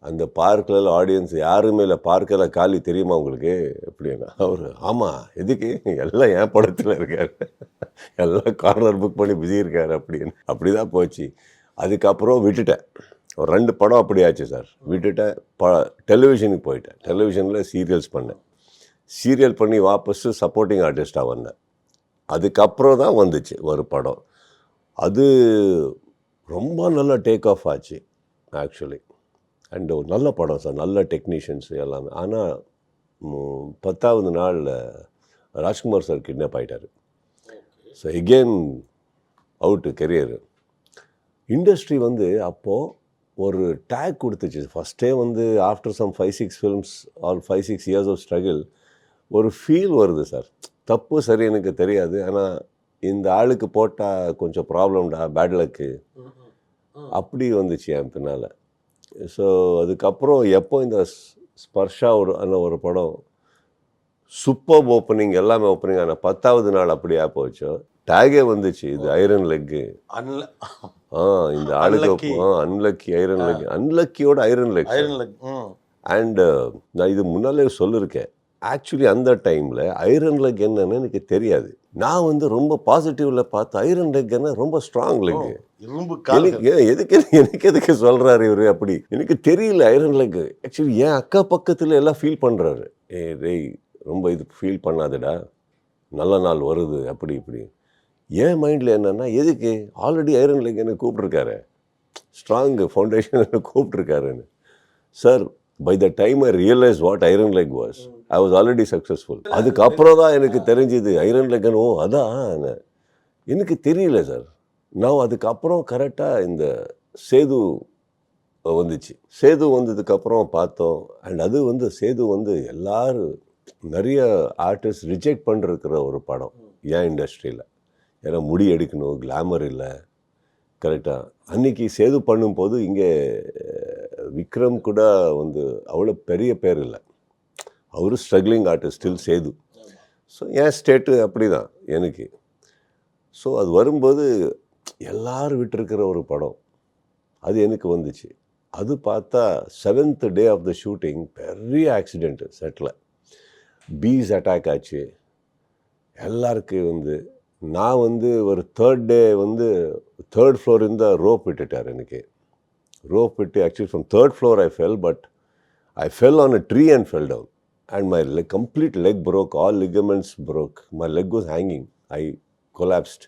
அந்த பார்க்கில் ஆடியன்ஸ் யாருமே இல்லை, பார்க்கெல்லாம் காலி தெரியுமா உங்களுக்கு எப்படின்னா, அவர் ஆமாம் எதுக்கு, எல்லாம் என் படத்தில் இருக்கார், எல்லாம் கார்னர் புக் பண்ணி பிஸி இருக்கார் அப்படின்னு. அப்படி தான் போச்சு. அதுக்கப்புறம் விட்டுட்டேன். ஒரு 2 படம் அப்படி ஆச்சு சார், விட்டுட்டேன். டெலிவிஷனுக்கு போயிட்டேன். டெலிவிஷனில் சீரியல்ஸ் பண்ணேன். சீரியல் பண்ணி வாபஸ் சப்போர்ட்டிங் ஆர்டிஸ்டாக வந்தேன். அதுக்கப்புறம் தான் வந்துச்சு ஒரு படம். அது ரொம்ப நல்ல டேக் ஆஃப் ஆச்சு ஆக்சுவலி. அண்ட் ஒரு நல்ல படம் சார், நல்ல டெக்னீஷியன்ஸ் எல்லாமே. ஆனால் 10வது நாளில் ராஜ்குமார் சார் கிட்னாப் ஆகிட்டார். So again out career. Industry வந்து அப்போது ஒரு டேக் கொடுத்துச்சு. ஃபஸ்ட்டே வந்து after some 5-6 films or 5-6 years of struggle ஒரு ஃபீல் வருது சார். தப்பு சரி எனக்கு தெரியாது, ஆனால் இந்த ஆளுக்கு போட்டால் கொஞ்சம் ப்ராப்ளம்டா, பேட் லக்கு அப்படி வந்துச்சு என் பின்னால். ஸோ அதுக்கப்புறம் எப்போ இந்த ஸ்பர்ஷா ஒரு படம் சூப்பர் ஓப்பனிங், எல்லாமே ஓப்பனிங் ஆனால் 10வது நாள் அப்படியே போச்சோ, டேகே வந்துச்சு, இது ஐரன் லெக்கு. இந்த ஆளுக்கு அன்லக்கி, ஐரன் லெக், அன்லக்கியோட ஐரன் லெக். அண்டு நான் இது முன்னாலே சொல்லியிருக்கேன். ஆக்சுவலி அந்த டைமில் ஐரன் லெக் என்னன்னு எனக்கு தெரியாது. நான் வந்து ரொம்ப பாசிட்டிவில் பார்த்து ஐரன் லெக் என்ன ரொம்ப ஸ்ட்ராங் லெக். எனக்கு எதுக்கு சொல்கிறாரு இவர் அப்படி எனக்கு தெரியல. ஐரன் லெக் ஆக்சுவலி என் அக்கா பக்கத்தில் எல்லாம் ஃபீல் பண்ணுறாரு. டேய் ரொம்ப இது ஃபீல் பண்ணாதடா, நல்ல நாள் வருது அப்படி இப்படி. என் மைண்டில் என்னென்னா எதுக்கு ஆல்ரெடி ஐரன் லெக் என்ன கூப்பிட்ருக்காரு, ஸ்ட்ராங் ஃபவுண்டேஷன் என்ன கூப்பிட்ருக்காருன்னு. Sir by the time I realise what iron leg was, I was already successful. அதுக்கப்புறம் தான் எனக்கு தெரிஞ்சுது ஐரன் லெக்கன். ஓ அதான் எனக்கு தெரியல சார். நான் அதுக்கப்புறம் கரெக்டாக இந்த சேது வந்துச்சு. சேது வந்ததுக்கப்புறம் பார்த்தோம். அண்ட் அது வந்து சேது வந்து எல்லோரும் நிறைய ஆர்டிஸ்ட் ரிஜெக்ட் பண்ணிருக்கிற ஒரு படம் ஏன் இண்டஸ்ட்ரியில். ஏன்னா முடி எடுக்கணும், கிளாமர் இல்லை. கரெக்டாக அன்றைக்கி சேது பண்ணும்போது இங்கே விக்ரம் கூட வந்து அவ்வளோ பெரிய பேர் இல்லை, அவரு struggling artist still Sethu. So என் ஸ்டேட்டு அப்படி தான் எனக்கு. ஸோ அது வரும்போது எல்லோரும் விட்டுருக்கிற ஒரு படம் அது எனக்கு வந்துச்சு. அது பார்த்தா 7th day of the shooting பெரிய ஆக்சிடெண்ட்டு செட்டில். பீஸ் அட்டாக் ஆச்சு எல்லாருக்கும். வந்து நான் வந்து ஒரு 3rd day வந்து 3rd floor இருந்த ரோப் விட்டுட்டார் எனக்கு. ரோப் விட்டு actually from 3rd floor I fell, but I fell on a tree and fell down and my leg, complete leg broke, all ligaments broke, my leg was hanging, I collapsed.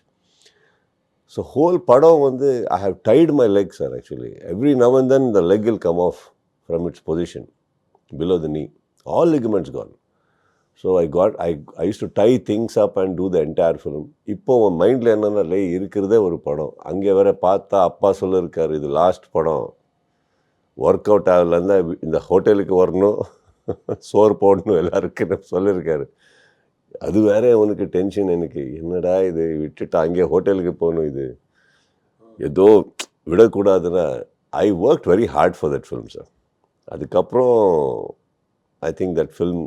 So whole படம் வந்து I have tied my leg sir actually. Every now and then the leg will come off from its position below the knee, all ligaments gone. So I used to tie things up and do the entire film. இப்போ மைண்டில் என்னென்னா இருக்கிறதே ஒரு படம். அங்கே வேற பார்த்தா அப்பா சொல்லியிருக்காரு, இது லாஸ்ட் படம், ஒர்க் அவுட் ஆகலன்னா இந்த ஹோட்டலுக்கு வரணும், சோறு போடணும் எல்லாருக்கும் சொல்லியிருக்காரு. அது வேற உனக்கு டென்ஷன். எனக்கு என்னடா இது விட்டுட்டு அங்கே ஹோட்டலுக்கு போகணும், இது ஏதோ விடக்கூடாதுன்னா I work very hard for that film sir. அதுக்கப்புறம் I think that film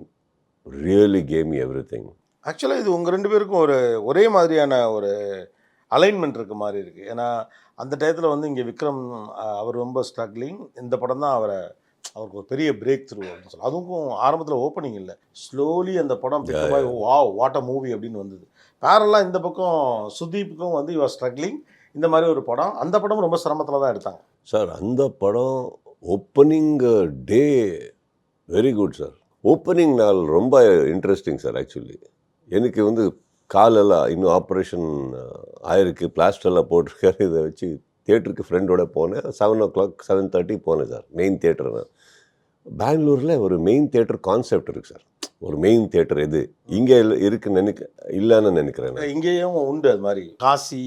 really gave me everything. ஆக்சுவலாக இது உங்கள் 2 பேருக்கும் ஒரே மாதிரியான ஒரு அலைன்மெண்ட் இருக்க மாதிரி இருக்குது. ஏன்னா அந்த டயத்தில் வந்து இங்கே விக்ரம் அவர் ரொம்ப ஸ்ட்ரகிளிங். இந்த படம் தான் அவருக்கு ஒரு பெரிய பிரேக் த்ரூ அப்படின்னு சொல்லி. அதுவும் ஆரம்பத்தில் ஓப்பனிங் இல்லை, ஸ்லோலி அந்த படம் வாவ் வாட் அ மூவி அப்படின்னு வந்தது. பேரலாக இந்த பக்கம் சுதீப்புக்கும் வந்து இவர் ஸ்ட்ரகிளிங், இந்த மாதிரி ஒரு படம். அந்த படம் ரொம்ப சிரமத்தில் தான் எடுத்தாங்க சார். அந்த படம் ஓப்பனிங் டே வெரி குட் சார். ஓப்பனிங் நாள் ரொம்ப இன்ட்ரெஸ்டிங் சார். ஆக்சுவலி எனக்கு வந்து காலெல்லாம் இன்னும் ஆப்ரேஷன் ஆயிருக்கு, பிளாஸ்டர்லாம் போட்டிருக்காரு. இதை வச்சு தியேட்டருக்கு ஃப்ரெண்டோட போனேன். 7 o'clock 7:30 போனேன் சார். மெயின் தியேட்டர் தான் பெங்களூரில். ஒரு மெயின் தியேட்டர் கான்செப்ட் இருக்குது சார். ஒரு மெயின் தியேட்டர் இது இங்கே இருக்குன்னு இல்லைன்னு நினைக்கிறேன். இங்கேயும் உண்டு அது மாதிரி. காசி,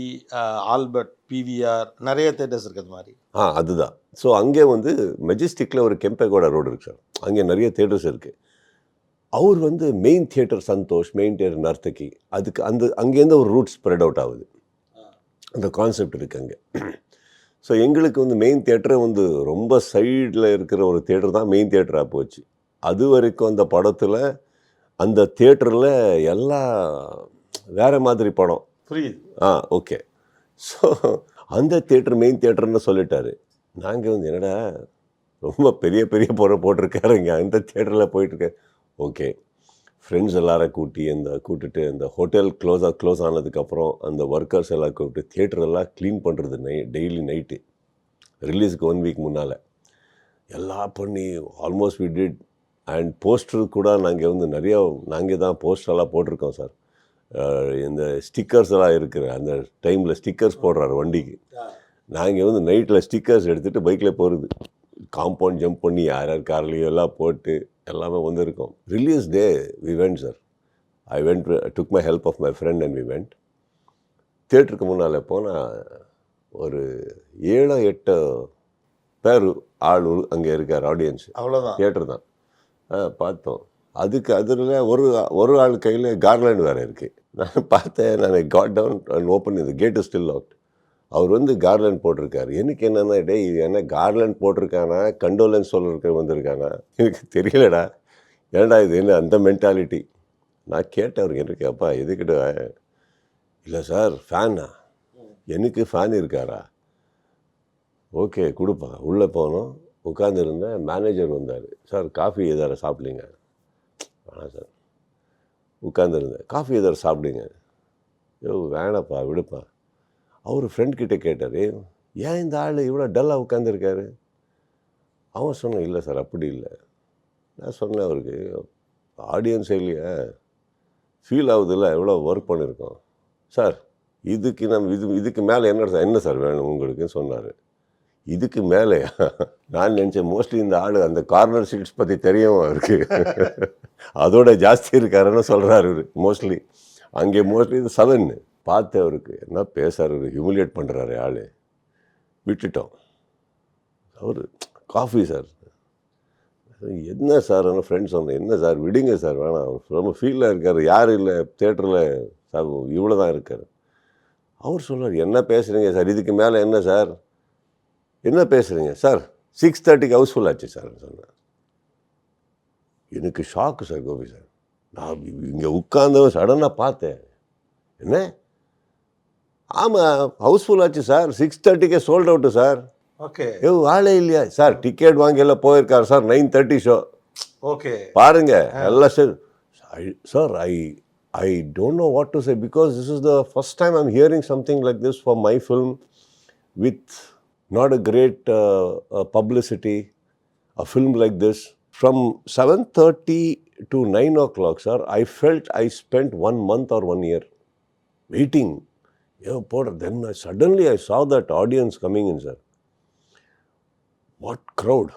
ஆல்பர்ட், பிவிஆர், நிறைய தியேட்டர்ஸ் இருக்குது அது மாதிரி. அதுதான். ஸோ அங்கே வந்து மெஜஸ்டிக்கில் ஒரு கெம்பேகோடா ரோடு இருக்குது சார். அங்கே நிறைய தியேட்டர்ஸ் இருக்குது. அவர் வந்து main theatre Santhosh, main theatre Narthaki, அதுக்கு அங்கேருந்து ஒரு ரூட் ஸ்ப்ரெட் அவுட் ஆகுது. அந்த கான்செப்ட் இருக்குது அங்கே. ஸோ எங்களுக்கு வந்து மெயின் தியேட்டரை வந்து ரொம்ப சைடில் இருக்கிற ஒரு தியேட்டர் தான் மெயின் தியேட்டராக போச்சு. அது வரைக்கும் அந்த படத்தில் அந்த தியேட்டரில் எல்லாம் வேறு மாதிரி படம் புரியுது. ஓகே. ஸோ அந்த தியேட்டர் மெயின் தியேட்டர்னு சொல்லிட்டாரு. நாங்கள் வந்து என்னடா ரொம்ப பெரிய பெரிய படம் போட்டிருக்காரு இங்கே அந்த தியேட்டரில் போயிட்டுருக்கேன். ஓகே, ஃப்ரெண்ட்ஸ் எல்லாரும் கூட்டிட்டு அந்த ஹோட்டல் க்ளோஸ் ஆனதுக்கப்புறம் அந்த ஒர்க்கர்ஸ் எல்லாம் கூப்பிட்டு தியேட்டரெல்லாம் க்ளீன் பண்ணுறது டெய்லி நைட்டு ரிலீஸுக்கு 1 week முன்னால் எல்லாம் பண்ணி almost we did. And poster கூட நாங்கள் தான் போஸ்டரெல்லாம் போட்டிருக்கோம் சார். இந்த ஸ்டிக்கர்ஸ் எல்லாம் இருக்கிற அந்த டைமில் ஸ்டிக்கர்ஸ் போடுறாரு வண்டிக்கு. நாங்கள் வந்து நைட்டில் ஸ்டிக்கர்ஸ் எடுத்துகிட்டு பைக்கில் போகிறது, காம்பவுண்ட் ஜம்ப் பண்ணி யார் கார்லேயும் எல்லாம் போட்டு எல்லாமே வந்திருக்கோம். Release day we went sir. I went, took my help of my friend and we went. தியேட்டருக்கு முன்னால் போனால் ஒரு 7-8 பேர் ஆள் அங்கே இருக்கார் ஆடியன்ஸ். அவ்வளோதான், தியேட்டர் தான். பார்த்தோம். அதில் ஒரு ஆள் கையில் கார்லேண்ட் வேறு இருக்குது. நான் பார்த்தேன். நான் காட் டவுன் அண்ட் ஓப்பன், இந்த கேட் இஸ் ஸ்டில் லாக்ட். அவர் வந்து கார்லேண்ட் போட்டிருக்காரு. எனக்கு என்னென்னா இது என்ன கார்லேண்ட் போட்டிருக்கானா கண்டோலன்ஸ் சொல்லிருக்க வந்திருக்கானா எனக்கு தெரியலடா. ஏன்டா இது என்ன அந்த மென்டாலிட்டி. நான் கேட்டேன் அவருக்கு, எனக்கு அப்பா எதுக்கிட்ட. இல்லை சார் ஃபேனா, எனக்கு ஃபேன் இருக்காரா, ஓகே கொடுப்பா. உள்ளே போனோம், உட்காந்துருந்தேன். மேனேஜர் வந்தார். சார் காஃபி எதார சாப்பிடுங்க. வேணாம் சார். உட்காந்துருந்தேன். காஃபி எதார சாப்பிடுங்க. வேணாப்பா விடுப்பா. அவர் ஃப்ரெண்ட்கிட்ட கேட்டார், ஏன் இந்த ஆள் இவ்வளோ டல்லாக உட்காந்துருக்காரு. அவன் சொன்னான், இல்லை சார் அப்படி இல்லை. நான் சொன்னேன் அவருக்கு, ஆடியன்ஸ் இல்லையா ஃபீல் ஆகுதில்ல, எவ்வளோ ஒர்க் பண்ணியிருக்கோம் சார். இதுக்கு மேலே என்ன சார் வேணும் உங்களுக்கு சொன்னார். இதுக்கு மேலேயா? நான் நினச்சேன் மோஸ்ட்லி இந்த ஆள் அந்த கார்னர் சீட்ஸ் பற்றி தெரியும் அவருக்கு, அதோட ஜாஸ்தி இருக்காருன்னு சொல்கிறாரு இவர். மோஸ்ட்லி அங்கே மோஸ்ட்லி இது 7 பார்த்து அவருக்கு என்ன பேசுறாரு, ஹியூமிலியேட் பண்ணுறாரு ஆள். விட்டுட்டோம். அவர் காஃபி சார், என்ன சார் ஃப்ரெண்ட்ஸ் சொன்னேன், என்ன சார் விடுங்க சார் வேணாம், அவர் ரொம்ப ஃபீலாக இருக்கார், யாரும் இல்லை தேட்டரில் சார், இவ்வளோ தான் இருக்கார். அவர் சொல்கிறார் என்ன பேசுகிறீங்க சார், இதுக்கு மேலே என்ன சார், என்ன பேசுகிறீங்க சார், 6:30 ஹவுஸ்ஃபுல் ஆச்சு சார் சொன்னார். எனக்கு ஷாக்கு சார் கோபி சார். நான் இங்கே உட்கார்ந்தவன் சடனாக பார்த்தேன், என்ன ஆமாம் ஹவுஸ்ஃபுல் ஆச்சு sir, 6:30 sold out sir. Okay. ஆளே இல்லையா சார், டிக்கெட் வாங்கி எல்லாம் போயிருக்காரு சார், 9:30 ஷோ. ஓகே பாருங்க எல்லாம் sir. Sir I don't know what to say because this is the first time I'm hearing something like this for my film with not a great publicity, a film like this. From 7:30 to 9 o'clock, sir, I felt I spent 1 month or 1 year waiting. Then suddenly I saw that audience coming in, sir. What crowd.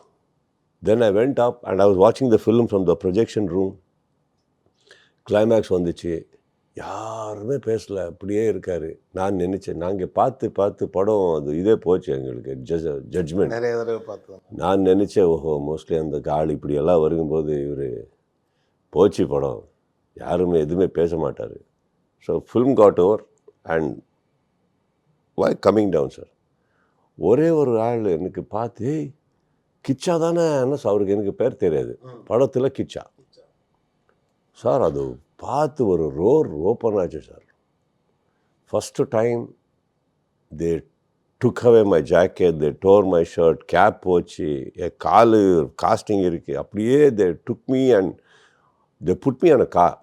Then I went up and I was watching the film from the projection room. Climax வந்துச்சு, யாருமே பேசலை, அப்படியே இருக்கார். நான் நினச்சேன் நாங்கள் பார்த்து படம் அது இதே போச்சு எங்களுக்கு ஜட்ஜ்மெண்ட் நிறைய தடவை பார்த்தோம். நான் நினச்சேன் ஓஹோ மோஸ்ட்லி அந்த கால் இப்படியெல்லாம் வரும்போது இவர் போச்சு படம், யாருமே எதுவுமே பேச மாட்டார். So film got over and why coming down sir. ஒரே ஒரு ஆள் எனக்கு பார்த்து கிச்சா தானே, என்ன அவருக்கு எனக்கு பேர் தெரியாது, படத்தில் கிச்சா சார். அது பார்த்து ஒரு ரோர் ஓப்பன் ஆச்சு sir. First time they took away my jacket, they tore my shirt, cap போச்சு, என் காலு காஸ்டிங் இருக்குது, அப்படியே they took me and they put me on a car.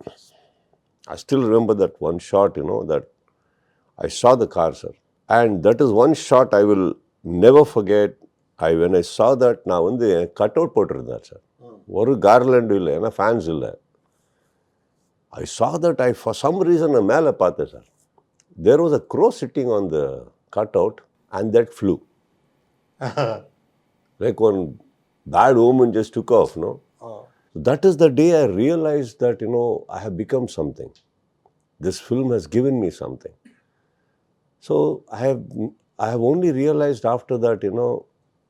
I still remember that one shot, that I saw the car, sir. And that is one shot I will never forget. When I saw that, நான் வந்து cut out போட்டிருந்தேன் sir. ஒரு கார்லண்டும் இல்லை, ஏன்னா fans இல்லை. I saw that, for some reason நான் மேலே பார்த்தேன் sir. There was a crow sitting on the cutout and that flew. Like one bad omen just took off, no? That is the day I realized that, I have become something. This film has given me something. So I have only realized after that,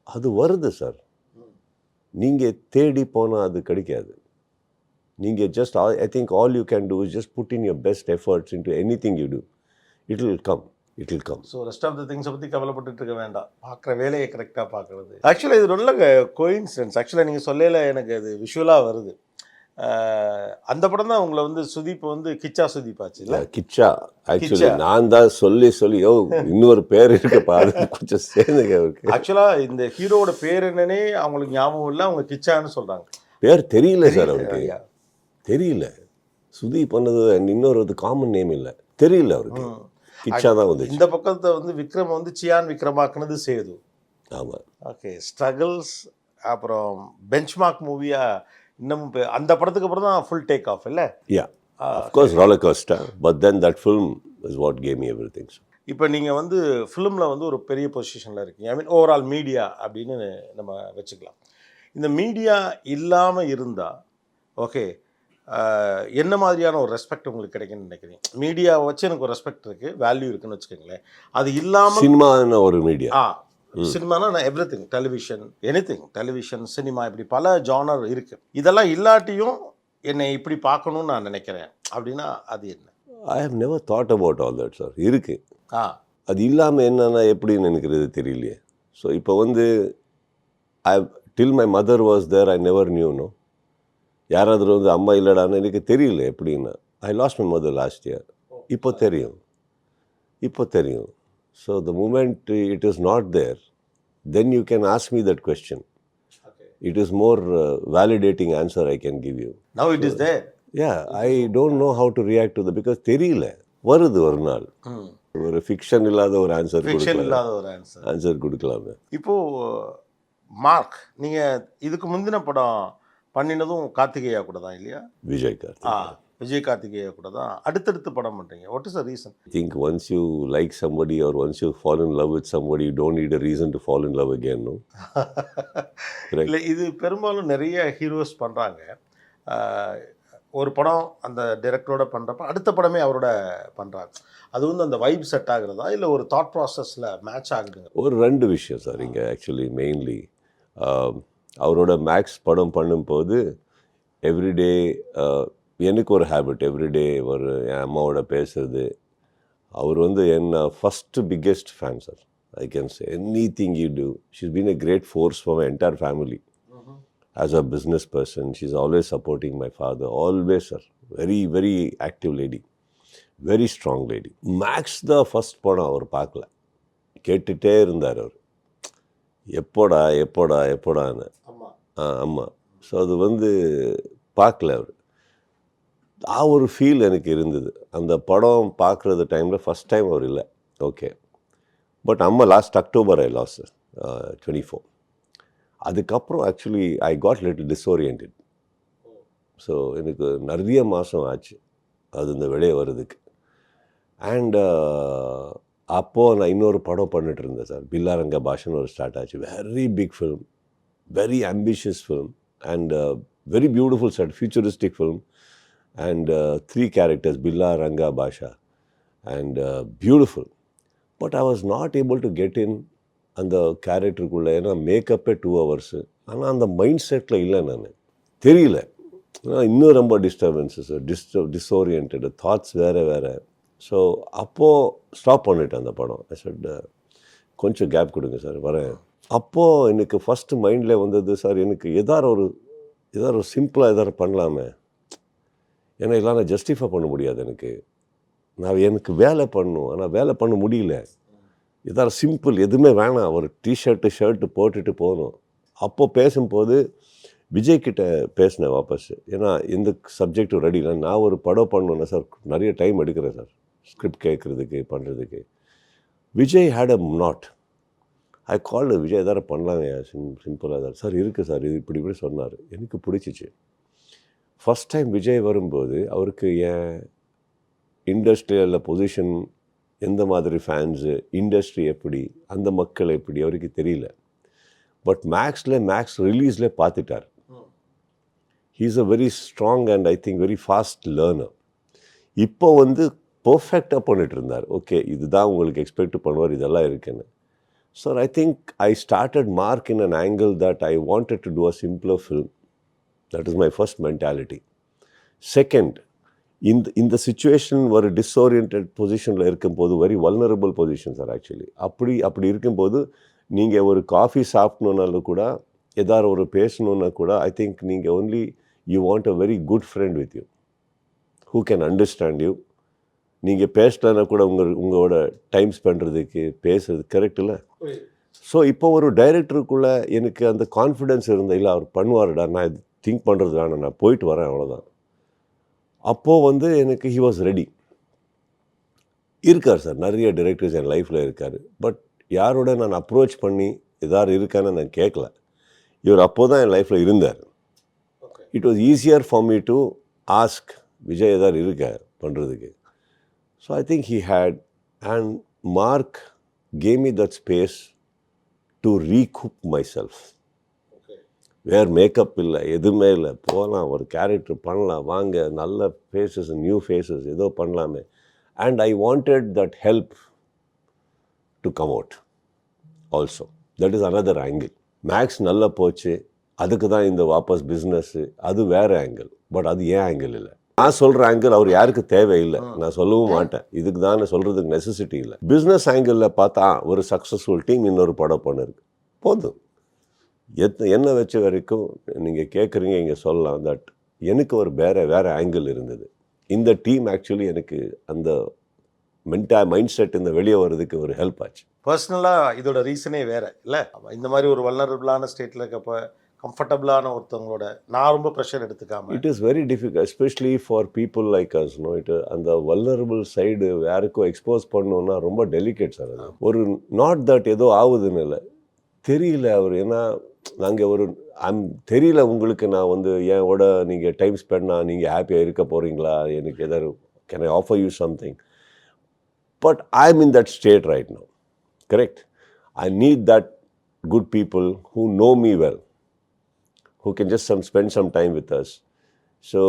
அது வருது sir. நீங்கள் தேடி போனால் அது கிடைக்காது. நீங்கள் just, I think all you can do is just put in your best efforts into anything you do. It will come. So rest of the திங்ஸை பற்றி கவலைப்பட்டு இருக்க வேண்டாம், பார்க்குற வேலையை கரெக்டாக பார்க்குறது. ஆக்சுவலாக இது நல்ல கோயின்சிடன்ஸ். ஆக்சுவலாக நீங்கள் சொல்லல எனக்கு அது விஷுவலாக வருது. அந்த படம் தான் உங்களை வந்து சுதீப் வந்து கிச்சா சுதீப் ஆச்சு இல்லை? கிச்சா ஆக்சுவலி நான் தான் சொல்லி இன்னொரு பேர் இருக்குப்பா, அது கொஞ்சம் சேர்ந்துங்க. ஆக்சுவலாக இந்த ஹீரோவோட பேர் என்னன்னே அவங்களுக்கு ஞாபகம் இல்லை, அவங்க கிச்சான்னு சொல்கிறாங்க. பேர் தெரியல சார் அவருக்கு, தெரியல. சுதீப் பண்ணது இன்னொரு காமன் நேம் இல்லை, தெரியல அவருக்கு. கிச்சா தான் வந்து இந்த பக்கத்தை வந்து விக்ரம் வந்து சியான் விக்ரமாக்குனது சேது. ஆமாம். ஓகே. ஸ்ட்ரகிள்ஸ் அப்புறம் பெஞ்ச்மார்க் மூவியாக இன்னமும் அந்த படத்துக்கு அப்புறம் தான் ஃபுல் டேக் ஆஃப் இல்லை? Yeah of course roller coaster, but then that film is what gave me everything. இப்போ நீங்கள் வந்து ஃபிலிமில் வந்து ஒரு பெரிய பொசிஷனில் இருக்கீங்க. ஐ மீன் ஓவரால் மீடியா அப்படின்னு நம்ம வச்சுக்கலாம். இந்த மீடியா இல்லாமல் இருந்தால் ஓகே என்ன மாதிரியான ஒரு ரெஸ்பெக்ட் உங்களுக்கு கிடைக்குன்னு நினைக்கிறீங்க? மீடியாவை வச்சு எனக்கு ஒரு ரெஸ்பெக்ட் இருக்குது, வேல்யூ இருக்குன்னு வச்சுக்கோங்களேன். அது இல்லாமல் சினிமான ஒரு மீடியா, சினிமானா everything, television, anything, television, cinema, இப்படி பல ஜானர் இருக்குது. இதெல்லாம் இல்லாட்டியும் என்னை இப்படி பார்க்கணுன்னு நான் நினைக்கிறேன் அப்படின்னா அது என்ன? I have never thought about all that sir. இருக்கு, அது இல்லாமல் என்னன்னா எப்படின்னு நினைக்கிறது தெரியலையே. ஸோ இப்போ வந்து till my mother was there I never knew. No யாராவது வந்து அம்மா இல்லைடான்னு எனக்கு தெரியல எப்படின்னா. I lost my mother last year. இப்போ தெரியும். So the moment it is not there, then you can ask me that question. Okay. It is more validating answer I can give you. Now it is there. Yeah, I don't know how to react to that because தெரியல. வருது ஒரு நாள். ஒரு fiction இல்லாத ஒரு answer கொடுக்கலாமே. இப்போ mark, நீங்கள் இதுக்கு முந்தின படம் பண்ணினதும் கார்த்திகேயா கூட தான் இல்லையா? விஜய் கார்த்திகேயா. விஜய் கார்த்திகேய கூட தான் அடுத்தடுத்து படம் பண்ணுறீங்க. What is the reason? I think once you like somebody or once you fall in love with somebody, you don't need a reason to fall in love again, no? Correct. இல்லை, இது பெரும்பாலும் நிறைய ஹீரோஸ் பண்ணுறாங்க. ஒரு படம் அந்த டைரக்டரோட பண்ணுறப்ப அடுத்த படமே அவரோட பண்ணுறாங்க. அது வந்து அந்த வைப் செட் ஆகுறதா இல்லை ஒரு தாட் ப்ராசஸில் மேட்ச் ஆகுதுங்க? ஒரு 2 விஷயம் சார் இங்கே ஆக்சுவலி மெயின்லி. அவரோட மேக்ஸ் படம் பண்ணும்போது எவ்ரிடே எனக்கு ஒரு ஹேபிட், எவ்ரிடே ஒரு என் அம்மாவோட பேசுறது. அவர் வந்து என்ன first biggest fan sir. I can say anything you too. She's been a great force for my entire family. As a business person, she's always supporting my father. Always, sir. Very, very active lady. Very strong lady. Max the first படம் அவர் பார்க்கல. கேட்டுகிட்டே இருந்தார் அவர். எப்போடான்னு. ஆமாம். So அது வந்து பார்க்கல அவர். ஒரு feel எனக்கு இருந்தது. அந்த படம் பார்க்குறது டைமில் ஃபஸ்ட் டைம் அவர் இல்லை. ஓகே. பட் அம்மா லாஸ்ட் அக்டோபர் ஐ லாஸ் 24. அதுக்கப்புறம் actually I got little disoriented. So எனக்கு நிறைய மாதம் ஆச்சு அது இந்த வெளியே வர்றதுக்கு. அண்ட் அப்போது நான் இன்னொரு படம் பண்ணிட்டு இருந்தேன் சார். பில்லாரங்க பாஷன் ஒரு ஸ்டார்ட் ஆச்சு. Very big film, very ambitious film and வெரி பியூட்டிஃபுல் செட், ஃபியூச்சரிஸ்டிக் ஃபிலிம் அண்ட் 3 characters, Billa, Ranga, Basha and beautiful. But I was not able to get in அந்த கேரக்டருக்குள்ளே. ஏன்னா மேக்கப்பே 2 hours. ஆனால் அந்த மைண்ட் செட்டில் இல்லை, நான் தெரியல. இன்னும் ரொம்ப டிஸ்டர்பன்ஸஸ், டிஸ்ஓரியன்ட் தாட்ஸ் வேறு. ஸோ அப்போது ஸ்டாப் பண்ணிட்டேன் அந்த படம். ஐ செட் கொஞ்சம் கேப் கொடுங்க சார், வரேன். அப்போது எனக்கு ஃபஸ்ட்டு மைண்டில் வந்தது சார், எனக்கு ஏதாவது ஒரு சிம்பிளாக ஏதாவது பண்ணலாமே. ஏன்னா இதெல்லாம் நான் ஜஸ்டிஃபை பண்ண முடியாது. எனக்கு வேலை பண்ணணும், ஆனால் வேலை பண்ண முடியல. ஏதாவது சிம்பிள் எதுவுமே வேணாம், ஒரு ஷர்ட்டு போட்டுட்டு போகணும். அப்போது பேசும்போது விஜய்கிட்ட பேசினேன் வாபஸ். ஏன்னா இந்த சப்ஜெக்டும் ரெடி இல்லை, நான் ஒரு படம் பண்ணணுன்னா சார் நிறைய டைம் எடுக்கிறேன் சார் ஸ்கிரிப்ட் கேட்குறதுக்கு பண்ணுறதுக்கு. Vijay had a nod. I called Vijay, எதாவது பண்ணலாங்க சிம்பிளாக தான் சார் இருக்குது சார், இது இப்படி சொன்னார். எனக்கு பிடிச்சிச்சு. ஃபஸ்ட் டைம் விஜய் வரும்போது அவருக்கு என் இண்டஸ்ட்ரியலில் பொசிஷன், எந்த மாதிரி ஃபேன்ஸு, இண்டஸ்ட்ரி எப்படி, அந்த மக்கள் எப்படி அவருக்கு தெரியல. பட் மேக்ஸ் ரிலீஸில் பார்த்துட்டார். He is a very strong and I think very fast learner. இப்போ வந்து பர்ஃபெக்டாக பண்ணிட்டு இருந்தார். ஓகே, இதுதான் உங்களுக்கு எக்ஸ்பெக்ட் பண்ணுவார், இதெல்லாம் இருக்குன்னு. So I think I started Mark in an angle that I wanted to do a simpler film. That is my first mentality. Second, இந்த சிச்சுவேஷன் ஒரு டிஸ்ஓரியன்ட் பொசிஷனில் இருக்கும்போது, very vulnerable position sir actually. அப்படி இருக்கும்போது நீங்கள் ஒரு காஃபி சாப்பிட்ணுன்னாலும் கூட, ஏதாவது ஒரு பேசணுன்னா கூட, ஐ திங்க் நீங்கள் only you want a very good friend with you who can understand you. நீங்கள் பேசலன்னா கூட உங்களோட டைம் ஸ்பெண்ட்றதுக்கு பேசுறது கரெக்ட் இல்லை. ஸோ இப்போ ஒரு டைரக்டருக்குள்ளே எனக்கு அந்த கான்ஃபிடென்ஸ் இருந்த, இல்லை அவர் பண்ணுவார்டா, நான் இது திங்க் பண்ணுறது வேணாம், நான் போயிட்டு வரேன், அவ்வளோதான். அப்போது வந்து எனக்கு ஹி வாஸ் ரெடி. இருக்கார் சார், நிறைய டைரக்டர்ஸ் என் லைஃப்பில் இருக்கார். பட் யாரோட நான் அப்ரோச் பண்ணி எதாவது இருக்கான்னு நான் கேட்கல. இவர் அப்போ தான் என் லைஃப்பில் இருந்தார். It was easier for me to ask Vijay எதாவது இருக்க பண்ணுறதுக்கு. So I think he had, and Mark gave me that space to recoup myself. வேறு மேக்கப் இல்லை, எதுவுமே இல்லை, போகலாம், ஒரு கேரக்டர் பண்ணலாம், வாங்க, நல்ல ஃபேஸஸ், நியூ ஃபேஸஸ், ஏதோ பண்ணலாமே. And I wanted that help to come out also. That is another angle. Max நல்லா போச்சு, அதுக்கு தான் இந்த வாபஸ் பிஸ்னஸ்ஸு, அது வேறு ஆங்கிள். பட் அது ஏன் ஆங்கிள் இல்லை. நான் சொல்கிற ஆங்கிள் அவர் யாருக்கு தேவையில்லை, நான் சொல்லவும் மாட்டேன். இதுக்கு தான் சொல்கிறதுக்கு நெசசிட்டி இல்லை. பிஸ்னஸ் ஆங்கிளில் பார்த்தா ஒரு சக்ஸஸ்ஃபுல் டீம் இன்னொரு படம் பண்ணிருக்கு, போதும். என்ன வச்ச வரைக்கும் நீங்கள் கேட்குறீங்க, இங்கே சொல்லலாம். தட் எனக்கு ஒரு வேறு ஆங்கிள் இருந்தது. இந்த டீம் ஆக்சுவலி எனக்கு அந்த மைண்ட் செட் இந்த வெளியே வர்றதுக்கு ஒரு ஹெல்ப் ஆச்சு. பர்சனலாக இதோட ரீசனே வேறு இல்லை. இந்த மாதிரி ஒரு வல்னரபிளான ஸ்டேட்டில் இருக்கப்போ கம்ஃபர்டபுளான ஒருத்தவங்களோட நான் ரொம்ப ப்ரெஷர் எடுத்துக்காமல், it is very difficult, especially for people like us. No, அந்த வல்னரபிள் சைடு யாருக்கும் எக்ஸ்போஸ் பண்ணணுன்னா ரொம்ப டெலிகேட் சார். அது ஒரு நாட் தட் ஏதோ ஆகுதுன்னு இல்லை, தெரியல அவர். ஏன்னா நாங்கள் ஒரு தெரியல உங்களுக்கு, நான் வந்து என்னோட நீங்கள் டைம் ஸ்பெண்ட் நீங்கள் ஹாப்பியாக இருக்க போகிறீங்களா, எனக்கு எதாவது can I offer you something, but I am in that state right now. Correct. I need that good people who know me well, who can just spend some time with us. So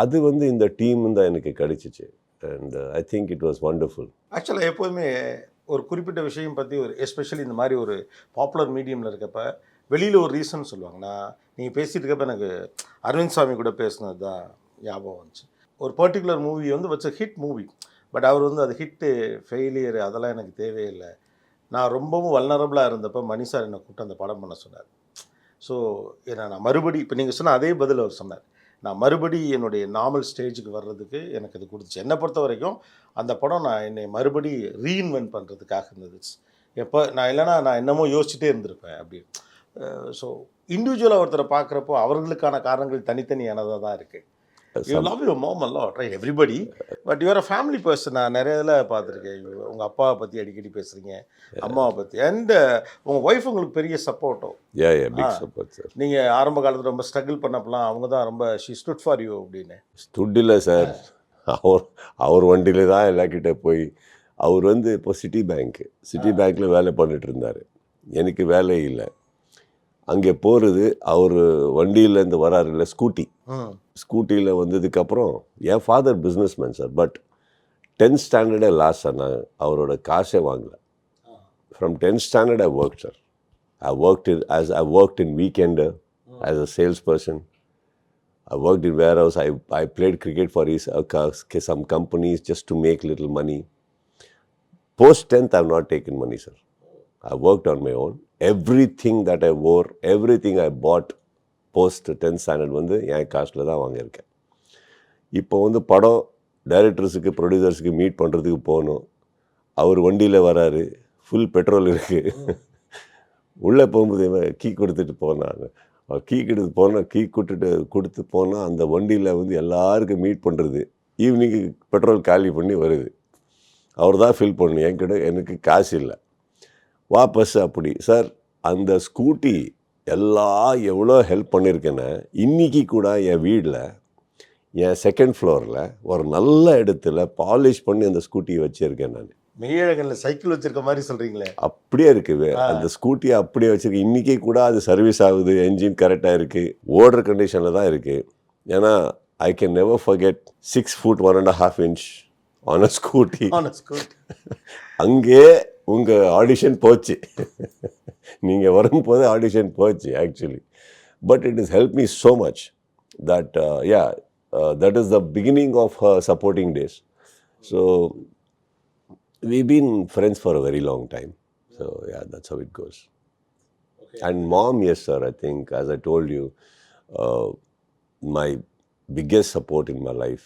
அது வந்து இந்த team தான் எனக்கு கிடைச்சிச்சு. And I think it was wonderful. ஆக்சுவலாக எப்போதுமே ஒரு குறிப்பிட்ட விஷயம் பற்றி ஒரு எஸ்பெஷலி இந்த மாதிரி ஒரு பாப்புலர் மீடியமில் இருக்கப்ப வெளியில் ஒரு ரீசன் சொல்லுவாங்க. நீங்கள் பேசிகிட்டு இருக்கப்ப எனக்கு அரவிந்த் சாமி கூட பேசுனது தான் ஞாபகம் வந்துச்சு. ஒரு பர்டிகுலர் மூவி வந்து வச்ச ஹிட் மூவி, பட் அவர் வந்து அது ஹிட்டு ஃபெயிலியர் அதெல்லாம் எனக்கு தேவையில்லை, நான் ரொம்பவும் வல்னரபுளாக இருந்தப்போ மணி சார் என்னை கூப்பிட்டு அந்த படம் பண்ண சொன்னார். ஸோ நான் மறுபடி இப்போ நீங்கள் சொன்ன அதே பதில் அவர் சொன்னார். நான் மறுபடி என்னுடைய நார்மல் ஸ்டேஜுக்கு வர்றதுக்கு எனக்கு அது கொடுத்துச்சு. என்னை பொறுத்த வரைக்கும் அந்த படம் நான் என்னை மறுபடி ரீஇன்வென்ட் பண்ணுறதுக்காக இருந்தது. எப்போ நான் இல்லைனா நான் என்னமோ யோசிச்சுட்டே இருந்திருப்பேன் அப்படின்னு. ஸோ இண்டிவிஜுவலாக ஒருத்தரை பார்க்குறப்போ அவர்களுக்கான காரணங்கள் தனித்தனியானதாக தான் இருக்குது. You love your mom a lot, right? Everybody. But you are a family person. நான் நிறைய இதில் பார்த்துருக்கேன். உங்கள் அப்பாவை பற்றி அடிக்கடி பேசுகிறீங்க, அம்மாவை பற்றி. அண்ட் உங்கள் ஒய்ஃப் உங்களுக்கு பெரிய சப்போர்ட்டோ. Big support sir. நீங்கள் ஆரம்ப காலத்தில் ரொம்ப ஸ்ட்ரகிள் பண்ணப்பலாம் அவங்க தான் ரொம்ப ஷி ஸ்டுட் ஃபார் யூ அப்படின்னு. ஸ்டுட் இல்லை சார், அவர் வண்டியில் தான் எல்லாக்கிட்ட போய். அவர் வந்து இப்போ சிட்டி பேங்க்கில் வேலை பண்ணிட்டு இருந்தார். எனக்கு வேலை இல்லை. அங்கே போகிறது அவர் வண்டியிலேருந்து வராரு இல்லை, ஸ்கூட்டியில் வந்ததுக்கப்புறம் என் father businessman sir, but 10th ஸ்டாண்டர்டே லாஸ்ட் சார். நான் அவரோட காசே வாங்கலை. ஃப்ரம் 10th ஸ்டாண்டர்ட் I work sir. I worked in weekender as a salesperson. I worked in warehouse. I played cricket for some companies just to make little money. Post 10th I have not taken money sir. I worked on my own. Everything that I wore, everything I bought post 10th standard வந்து என் காஸ்ட்டில் தான் வாங்கியிருக்கேன். இப்போ வந்து படம் டைரக்டர்ஸுக்கு ப்ரொடியூசர்ஸுக்கு meet பண்ணுறதுக்கு போகணும். அவர் வண்டியில் வராரு, ஃபுல் பெட்ரோல் இருக்குது. உள்ளே போகும்போது கீ கொடுத்துட்டு போனாங்க. கீ கொடுத்து போனால் அந்த வண்டியில் வந்து எல்லாருக்கும் மீட் பண்ணுறது. ஈவினிங்கு பெட்ரோல் காலி பண்ணி வருது. அவர் தான் ஃபில் பண்ணணும். எனக்கு காசு இல்லை. வாபஸ் அப்படி சார். அந்த ஸ்கூட்டி எவ்வளோ ஹெல்ப் பண்ணியிருக்கேன்னு இன்றைக்கி கூட என் வீட்டில் என் செகண்ட் ஃப்ளோரில் ஒரு நல்ல இடத்துல பாலிஷ் பண்ணி அந்த ஸ்கூட்டியை வச்சுருக்கேன். நான் மெய்யழகனில் சைக்கிள் வச்சுருக்க மாதிரி சொல்கிறீங்களே, அப்படியே இருக்குது அந்த ஸ்கூட்டியை அப்படியே வச்சுருக்கேன். இன்றைக்கி கூட அது சர்வீஸ் ஆகுது, என்ஜின் கரெக்டாக இருக்குது, ஓடுற கண்டிஷனில் தான் இருக்குது. ஏன்னா I can never forget 6 feet 1.5 inch on a scooty. அங்கே உங்கள் ஆடிஷன் போச்சு. நீங்கள் வரும்போது ஆடிஷன் போச்சு actually. But it is help me so much that that is the beginning of her supporting days. So we've been friends for a very long time. So yeah, that's how it goes. Okay. And mom, yes sir, I think as I told you, my biggest support in my life.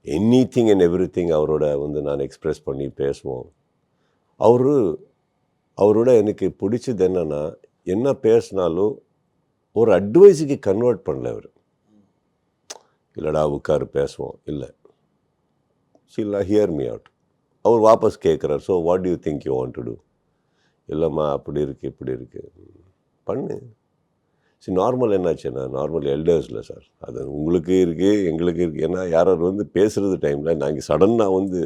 Anything and everything அவரோட வந்து நான் express பண்ணி பேசுவோம். அவரோட எனக்கு பிடிச்சது என்னென்னா, என்ன பேசினாலும் ஒரு அட்வைஸுக்கு கன்வெர்ட் பண்ணல அவர். இல்லைடா உட்காரு பேசுவோம், இல்லை ஷீல் ஹியர் மீ அவுட். அவர் வாபஸ் கேட்குறார். So what do you think you want to do? இல்லைம்மா அப்படி இருக்குது இப்படி இருக்குது பண்ணு. சரி நார்மல் என்னாச்சுன்னா, நார்மல் எல்டர்ஸில் சார் அது உங்களுக்கு இருக்குது எங்களுக்கு இருக்குது. ஏன்னா யாராவது வந்து பேசுகிறது டைமில் நாங்கள் சடனாக வந்து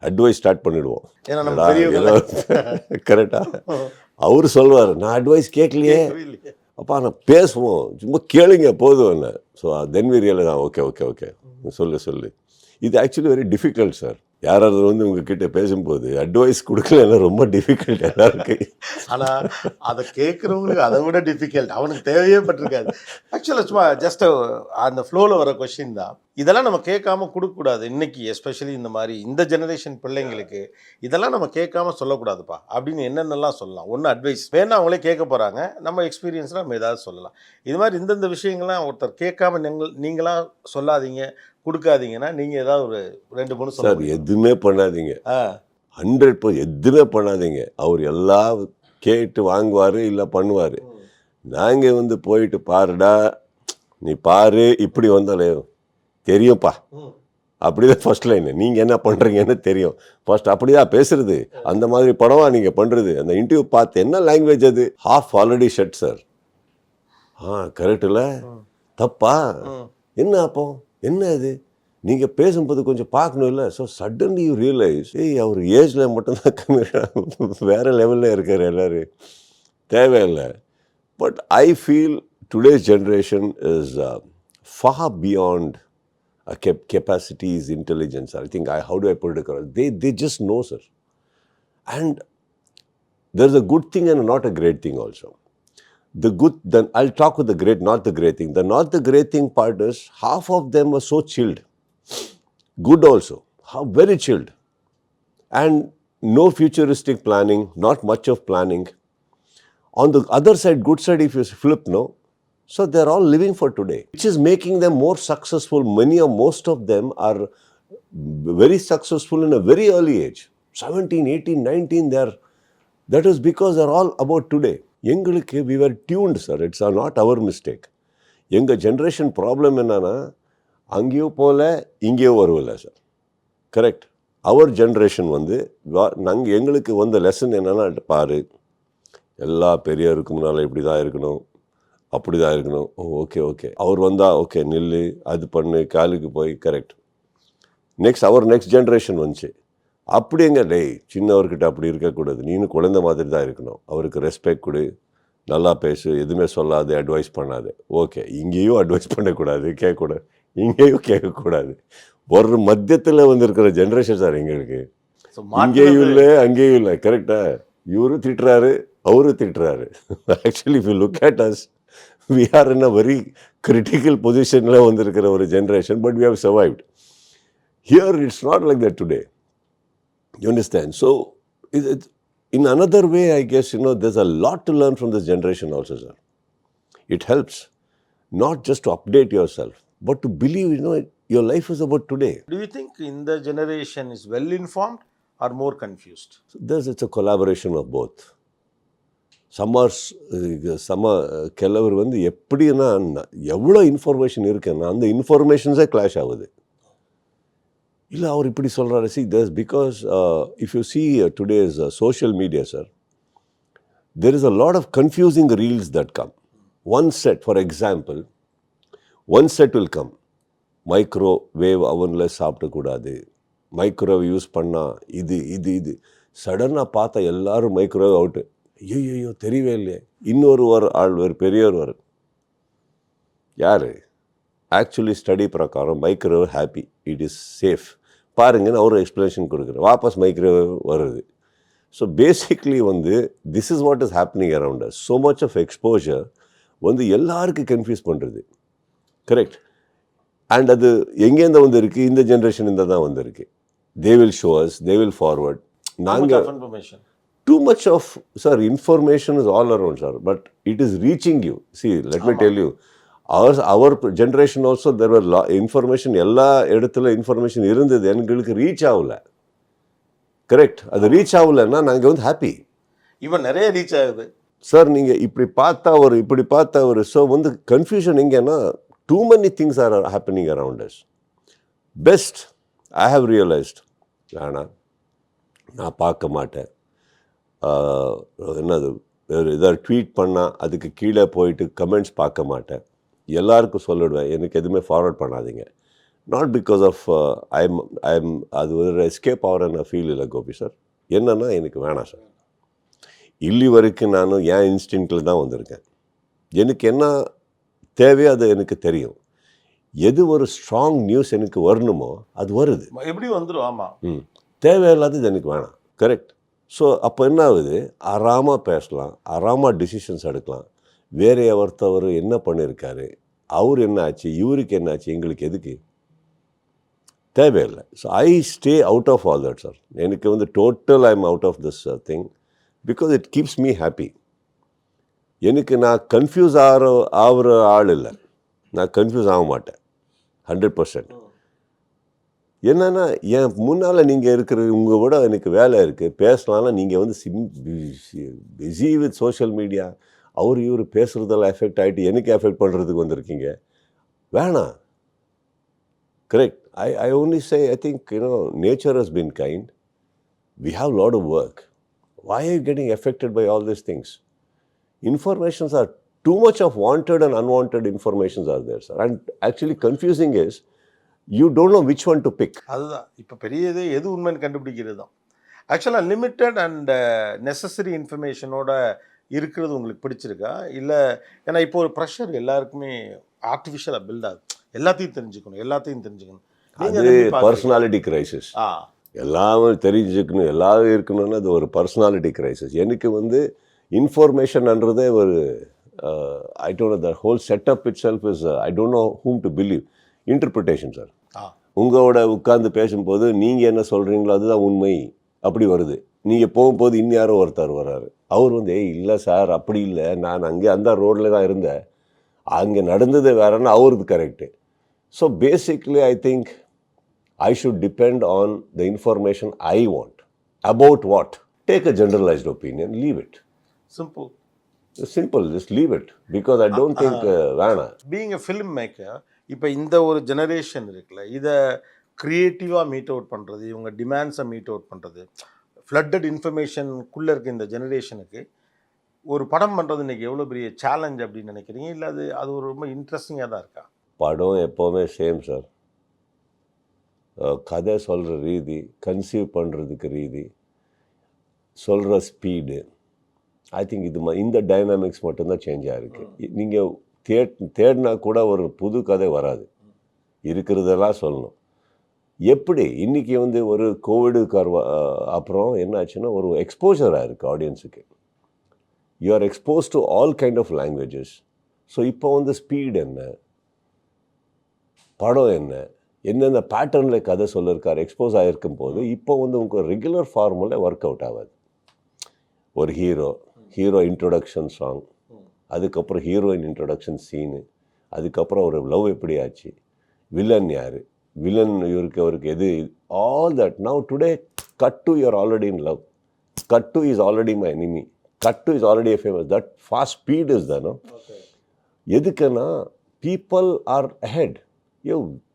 அட்வைஸ் ஸ்டார்ட் பண்ணிவிடுவோம். கரெக்டாக அவர் சொல்வார், நான் அட்வைஸ் கேட்கலையே அப்பா, நான் பேசுவோம், சும்மா கேளுங்க போதும் என்ன. So then we realise okay சொல்லு. இது ஆக்சுவலி வெரி டிஃபிகல்ட் சார். யாராவது வந்து உங்ககிட்ட பேசும்போது அட்வைஸ் கொடுக்கலன்னா ரொம்ப டிஃபிகல்ட் எல்லாருக்கு. ஆனால் அதை கேட்குறவங்களுக்கு அதை விட டிஃபிகல்ட். அவனுக்கு தேவையே பட்டிருக்காது. ஆக்சுவலாக சும்மா ஜஸ்ட் அந்த ஃப்ளோவில் வர கொஸ்டின் தான். இதெல்லாம் நம்ம கேட்காம கொடுக்கக்கூடாது. இன்றைக்கி எஸ்பெஷலி இந்த மாதிரி இந்த ஜெனரேஷன் பிள்ளைங்களுக்கு இதெல்லாம் நம்ம கேட்காம சொல்லக்கூடாதுப்பா அப்படின்னு என்னென்னலாம் சொல்லலாம். ஒன்று அட்வைஸ் வேணா அவங்களே கேட்க போகிறாங்க, நம்ம எக்ஸ்பீரியன்ஸில் நம்ம ஏதாவது சொல்லலாம். இது மாதிரி இந்தந்த விஷயங்கள்லாம் ஒருத்தர் கேட்காம நீங்களாம் சொல்லாதீங்க, கொடுக்காதீங்கன்னா நீங்கள் ஏதாவது ஒரு 2-3 சார் எதுவுமே பண்ணாதீங்க. 100% எதுவுமே பண்ணாதீங்க. அவர் எல்லாம் கேட்டு வாங்குவார், இல்லை பண்ணுவார். நாங்கள் வந்து போயிட்டு பாருடா, நீ பாரு, இப்படி வந்தாலே தெரியும்ப்பா, அப்படிதான் ஃபர்ஸ்ட் லைன். நீங்கள் என்ன பண்ணுறீங்கன்னு தெரியும். ஃபர்ஸ்ட் அப்படி தான் பேசுறது. அந்த மாதிரி படமாக நீங்கள் பண்ணுறது. அந்த இன்டர்வியூ பார்த்து என்ன லாங்குவேஜ் அது? Half already shut sir. கரெக்டில் தப்பா என்ன அப்போ என்ன இது நீங்கள் பேசும்போது கொஞ்சம் பார்க்கணும் இல்லை. ஸோ சடன்லி யூ ரியலைஸ் அவர் ஏஜில் மட்டும்தான் கம்மி, வேறு லெவலில் இருக்கார் எல்லோரும், தேவையில்லை. But I feel today's generation is far beyond capacities, intelligence. I think, how do I put it across? They just know, sir. And there's a good thing and not a great thing also. The good, then I'll talk with the great, not the great thing. The not the great thing part is half of them were so chilled. Good also, very chilled. And no futuristic planning, not much of planning. On the other side, good side, if you flip, no. So they're all living for today, which is making them more successful. Many or most of them are very successful in a very early age. 17, 18, 19, that is because they're all about today. எங்களுக்கு we were tuned, sir. It's not our mistake. எங்கள் generation problem என்னன்னா, அங்கேயோ போல இங்கேயோ வருவில்ல sir. Correct. அவர் generation நாங்கள் எங்களுக்கு வந்த lesson என்னென்னா, பாரு எல்லா பெரியவருக்கு முன்னால் இப்படி தான் இருக்கணும், அப்படி தான் இருக்கணும். ஓகே அவர் வந்தால் ஓகே நில்லு, அது பண்ணு, காலுக்கு போய். கரெக்ட். நெக்ஸ்ட் ஜென்ரேஷன் வந்துச்சு. அப்படி எங்க சின்னவர்கிட்ட அப்படி இருக்கக்கூடாது, நீனும் குழந்தை மாதிரி தான் இருக்கணும், அவருக்கு ரெஸ்பெக்ட் கொடு, நல்லா பேசு, எதுவுமே சொல்லாது, அட்வைஸ் பண்ணாது. ஓகே, இங்கேயும் அட்வைஸ் பண்ணக்கூடாது, கேட்கக்கூடாது, இங்கேயும் கேட்கக்கூடாது. ஒரு மத்தியத்தில் இருக்கிற ஜென்ரேஷன் சார் எங்களுக்கு. இங்கேயும் இல்லை அங்கேயும் இல்லை. கரெக்டா? இவரும் திட்டுறாரு, அவரும் திட்டுறாரு. Actually if you look at us, we are in a very critical position வந்திருக்கிற ஒரு generation, but we have survived. Here it's not like that today. You understand? So in another way, I guess, there's a lot to learn from this generation also, sir. It helps not just to update yourself, but to believe, your life is about today. Do you think in the generation is well informed or more confused? So it's a collaboration of both. கிழவர் எப்படின்னா, எவ்வளோ information இருக்குன்னா அந்த இன்ஃபர்மேஷன்ஸே clash ஆகுது. இல்லை அவர் இப்படி சொல்கிறாரு. Because if you see today's social media, sir, there is a lot of confusing reels that come. One set, for example, one set will come, microwave அவனில் சாப்பிடக்கூடாது, மைக்ரோவேவ் யூஸ் பண்ணால் இது சடனாக பார்த்தா எல்லோரும் மைக்ரோவேவ் அவுட்டு. ஐயோ தெரியவே இல்லையே. இன்னொரு ஆள் பெரியவர் யார் ஆக்சுவலி ஸ்டடி பிரகாரம் microwave happy, it is safe பாருங்கன்னு அவர் எக்ஸ்ப்ளனேஷன் கொடுக்குறாரு. வாபஸ் மைக்ரோவேவ் வருது. So basically this is what is happening around us. So much of exposure எல்லாருக்கும் கன்ஃபியூஸ் பண்ணுறது. கரெக்ட். அண்ட் அது எங்கேருந்து இருக்குது, இந்த ஜென்ரேஷன் இந்த தான் வந்திருக்கு. They will show us, they will forward. நாங்கள் too much of, sir, information is all around, sir, but it is reaching you. See, let me tell you, our generation also, there were information, எல்லா இடத்துல information இருந்தது, எங்களுக்கு reach ஆகல. Correct. அது reach ஆகலைன்னா நாங்கள் happy. இவன் நிறைய ரீச் ஆகுது சார். நீங்கள் இப்படி பார்த்தா ஒரு ஸோ கன்ஃபியூஷன் எங்கன்னா, too many things are happening around us. Best, I have realized, நான் பார்க்க மாட்டேன். என்னது ஏதாவது ட்வீட் பண்ணால் அதுக்கு கீழே போயிட்டு கமெண்ட்ஸ் பார்க்க மாட்டேன். எல்லாருக்கும் சொல்லிடுவேன், எனக்கு எதுவுமே ஃபார்வர்ட் பண்ணாதீங்க. நாட் பிகாஸ் ஆஃப் ஐஎம் அது ஒரு எஸ்கேப் ஆகிறேன்னு ஃபீல் இல்லை கோபி சார். என்னென்னா எனக்கு வேணாம் சார். இல்லி வரைக்கும் நான் என் இன்ஸ்டிங்க்டில் தான் வந்திருக்கேன். எனக்கு என்ன தேவையோ அது எனக்கு தெரியும். எது ஒரு ஸ்ட்ராங் நியூஸ் எனக்கு வரணுமோ அது வருது. எப்படி வந்துடும்? ஆமாம். தேவையில்லாதது எனக்கு வேணாம். கரெக்ட். ஸோ அப்போ என்ன ஆகுது, ஆறாமல் பேசலாம், ஆறாமல் டிசிஷன்ஸ் எடுக்கலாம். வேறு ஒருத்தவர் என்ன பண்ணியிருக்காரு, அவர் என்ன ஆச்சு, இவருக்கு என்ன ஆச்சு, எங்களுக்கு எதுக்கு தேவையில்லை. So I stay out of all that, sir. எனக்கு total I am out of this thing because it keeps me happy. எனக்கு நான் கன்ஃபியூஸ் ஆகிற ஆள் இல்லை. நான் கன்ஃபியூஸ் ஆக மாட்டேன் 100%. என்னென்னா, என் முன்னால் நீங்கள் இருக்கிற உங்கள் விட எனக்கு வேலை இருக்குது, பேசலாம்னா நீங்கள் பிஸி வித் சோஷியல் மீடியா, இவர் பேசுகிறதெல்லாம் எஃபெக்ட் ஆகிட்டு எனக்கு எஃபெக்ட் பண்ணுறதுக்கு வந்திருக்கீங்க. வேணாம். Correct. I only say, I think, nature has been kind. We have a lot of work. Why are you getting affected by all these things? Informations are too much of wanted and unwanted informations are there, sir. And actually confusing is, you don't know which one to pick. அதுதான் இப்போ பெரிய இது எது உண்மைன்னு கண்டுபிடிக்கிறது தான். ஆக்சுவலாக limited and necessary இன்ஃபர்மேஷனோட இருக்கிறது உங்களுக்கு பிடிச்சிருக்கா? இல்லை ஏன்னா இப்போ ஒரு ப்ரெஷர் எல்லாருக்குமே ஆர்டிஃபிஷியலாக பில்ட் ஆகுது, எல்லாத்தையும் தெரிஞ்சுக்கணும். அது பர்சனாலிட்டி கிரைசிஸ். எல்லாமே தெரிஞ்சுக்கணும், எல்லாரும் இருக்கணும்னு அது ஒரு பர்சனாலிட்டி கிரைசிஸ். எனக்கு வந்து இன்ஃபர்மேஷன்ன்றதே ஒரு I don't know, the whole setup it self is I don't know whom to believe. Interpretation sir. உங்களோட உட்கார்ந்து பேசும்போது நீங்கள் என்ன சொல்கிறீங்களோ அதுதான் உண்மை அப்படி வருது. நீங்கள் போகும்போது யாரோ ஒருத்தர் வர்றாரு, அவர் வந்து ஏய் இல்லை சார் அப்படி இல்லை, நான் அங்கே அந்த ரோட்டில் தான் இருந்தேன், அங்கே நடந்தது வேறன்னா அவருக்கு correct. So basically I think I should depend on the information I want. About what? Take a generalized opinion, leave it. Simple, just leave it. Because I don't think, Vana. Being a filmmaker, இப்போ இந்த ஒரு generation இருக்குல்ல, இதை க்ரியேட்டிவாக meet out பண்ணுறது, இவங்க டிமாண்ட்ஸை meet out பண்ணுறது, flooded இன்ஃபர்மேஷனுக்குள்ளே இருக்க இந்த ஜெனரேஷனுக்கு ஒரு படம் பண்ணுறது இன்றைக்கி எவ்வளோ பெரிய சேலஞ்ச் அப்படின்னு நினைக்கிறீங்க? இல்லை அது ஒரு ரொம்ப இன்ட்ரெஸ்டிங்காக தான் இருக்கா? படம் எப்போவுமே சேம் சார். கதை சொல்கிற ரீதி, கன்சீவ் பண்ணுறதுக்கு ரீதி, சொல்கிற ஸ்பீடு, ஐ திங்க் இந்த டைனாமிக்ஸ் மட்டும்தான் சேஞ்ச் ஆகிருக்கு. நீங்கள் தேடினா கூட ஒரு புது கதை வராது, இருக்கிறதெல்லாம் சொல்லணும். எப்படி இன்றைக்கி வந்து ஒரு கோவிடுக்கு அப்புறம் என்ன ஆச்சுன்னா ஒரு எக்ஸ்போஜராக இருக்குது ஆடியன்ஸுக்கு. You are expose to all kind of languages. So இப்போ வந்து ஸ்பீட் என்ன, படம் என்ன, எந்தெந்த பேட்டர்னில் கதை சொல்லியிருக்கார் எக்ஸ்போஸ் ஆகிருக்கும் போது இப்போ வந்து உங்கள் ரெகுலர் ஃபார்முலா ஒர்க் அவுட் ஆகாது. ஒரு ஹீரோ இன்ட்ரொடக்ஷன் சாங், அதுக்கப்புறம் ஹீரோயின் இன்ட்ரொடக்ஷன் சீனு, அதுக்கப்புறம் ஒரு லவ் எப்படி ஆச்சு, வில்லன் யார், வில்லன் அவருக்கு எது, all that. Now today cut to you're already in love, cut to is already my enemy, cut to is already a famous. That fast speed is தானோ. எதுக்குன்னா people are ahead.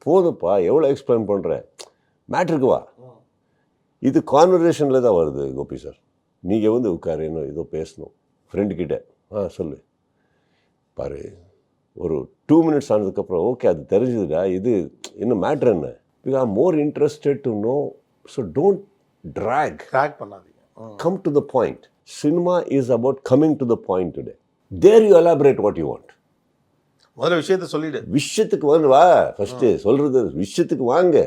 போதுப்பா எவ்வளோ explain பண்ணுறேன், மேட்ருக்கு வா. இது கான்வர்சேஷனில் தான் வருது கோபி சார். நீங்கள் வந்து உட்காரு, என்ன ஏதோ பேசணும் ஃப்ரெண்டுக்கிட்ட, சொல்லு பாரு, ஒரு 2 minutes ஆனதுக்கப்புறம் ஓகே அது தெரிஞ்சுதுடா, இது இன்னும் மேட்ரு என்ன, because I more interested to know. So don't drag பண்ணாதீங்க, come to the point. Cinema is about coming to the point today. There you elaborate what you want. முதல்ல விஷயத்தை சொல்லிடு, விஷயத்துக்கு வந்து வா. ஃபஸ்ட்டு சொல்கிறது விஷயத்துக்கு வாங்க,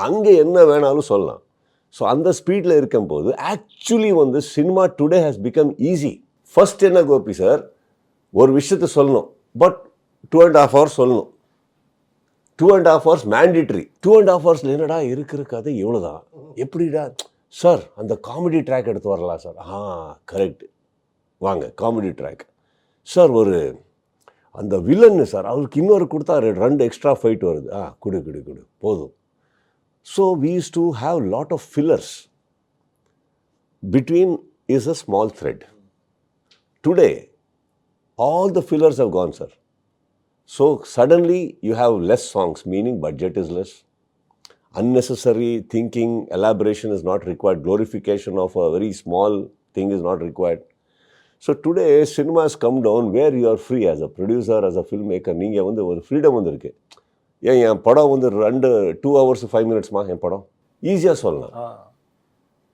அங்கே என்ன வேணாலும் சொல்லலாம். ஸோ அந்த ஸ்பீடில் இருக்கும்போது ஆக்சுவலி வந்து cinema today has become easy. First என்ன கோபி சார், ஒரு விஷயத்த சொல்லணும், பட் 2.5 hours சொல்லணும். 2.5 hours மேண்டிட்ரி. 2.5 hours என்னடா இருக்கிற கதை இவ்வளோதான், எப்படிடா சார் அந்த காமெடி ட்ராக் எடுத்து வரலாம் சார். கரெக்ட், வாங்க காமெடி ட்ராக் சார். ஒரு அந்த வில்லன்னு சார் அவருக்கு இன்னொரு கொடுத்தா 2 எக்ஸ்ட்ரா ஃபைட் வருது, குடு போதும். So we used to have lot of fillers. Between is a small thread. Today, all the fillers have gone, sir. So suddenly you have less songs, meaning budget is less. Unnecessary thinking, elaboration is not required. Glorification of a very small thing is not required. So today, cinema has come down where you are free as a producer, as a filmmaker. நீங்கள் வந்து ஒரு freedom வந்து இருக்குது. என் படம் வந்து 2 hours 5 minutes என் படம் ஈஸியாக சொல்லலாம்.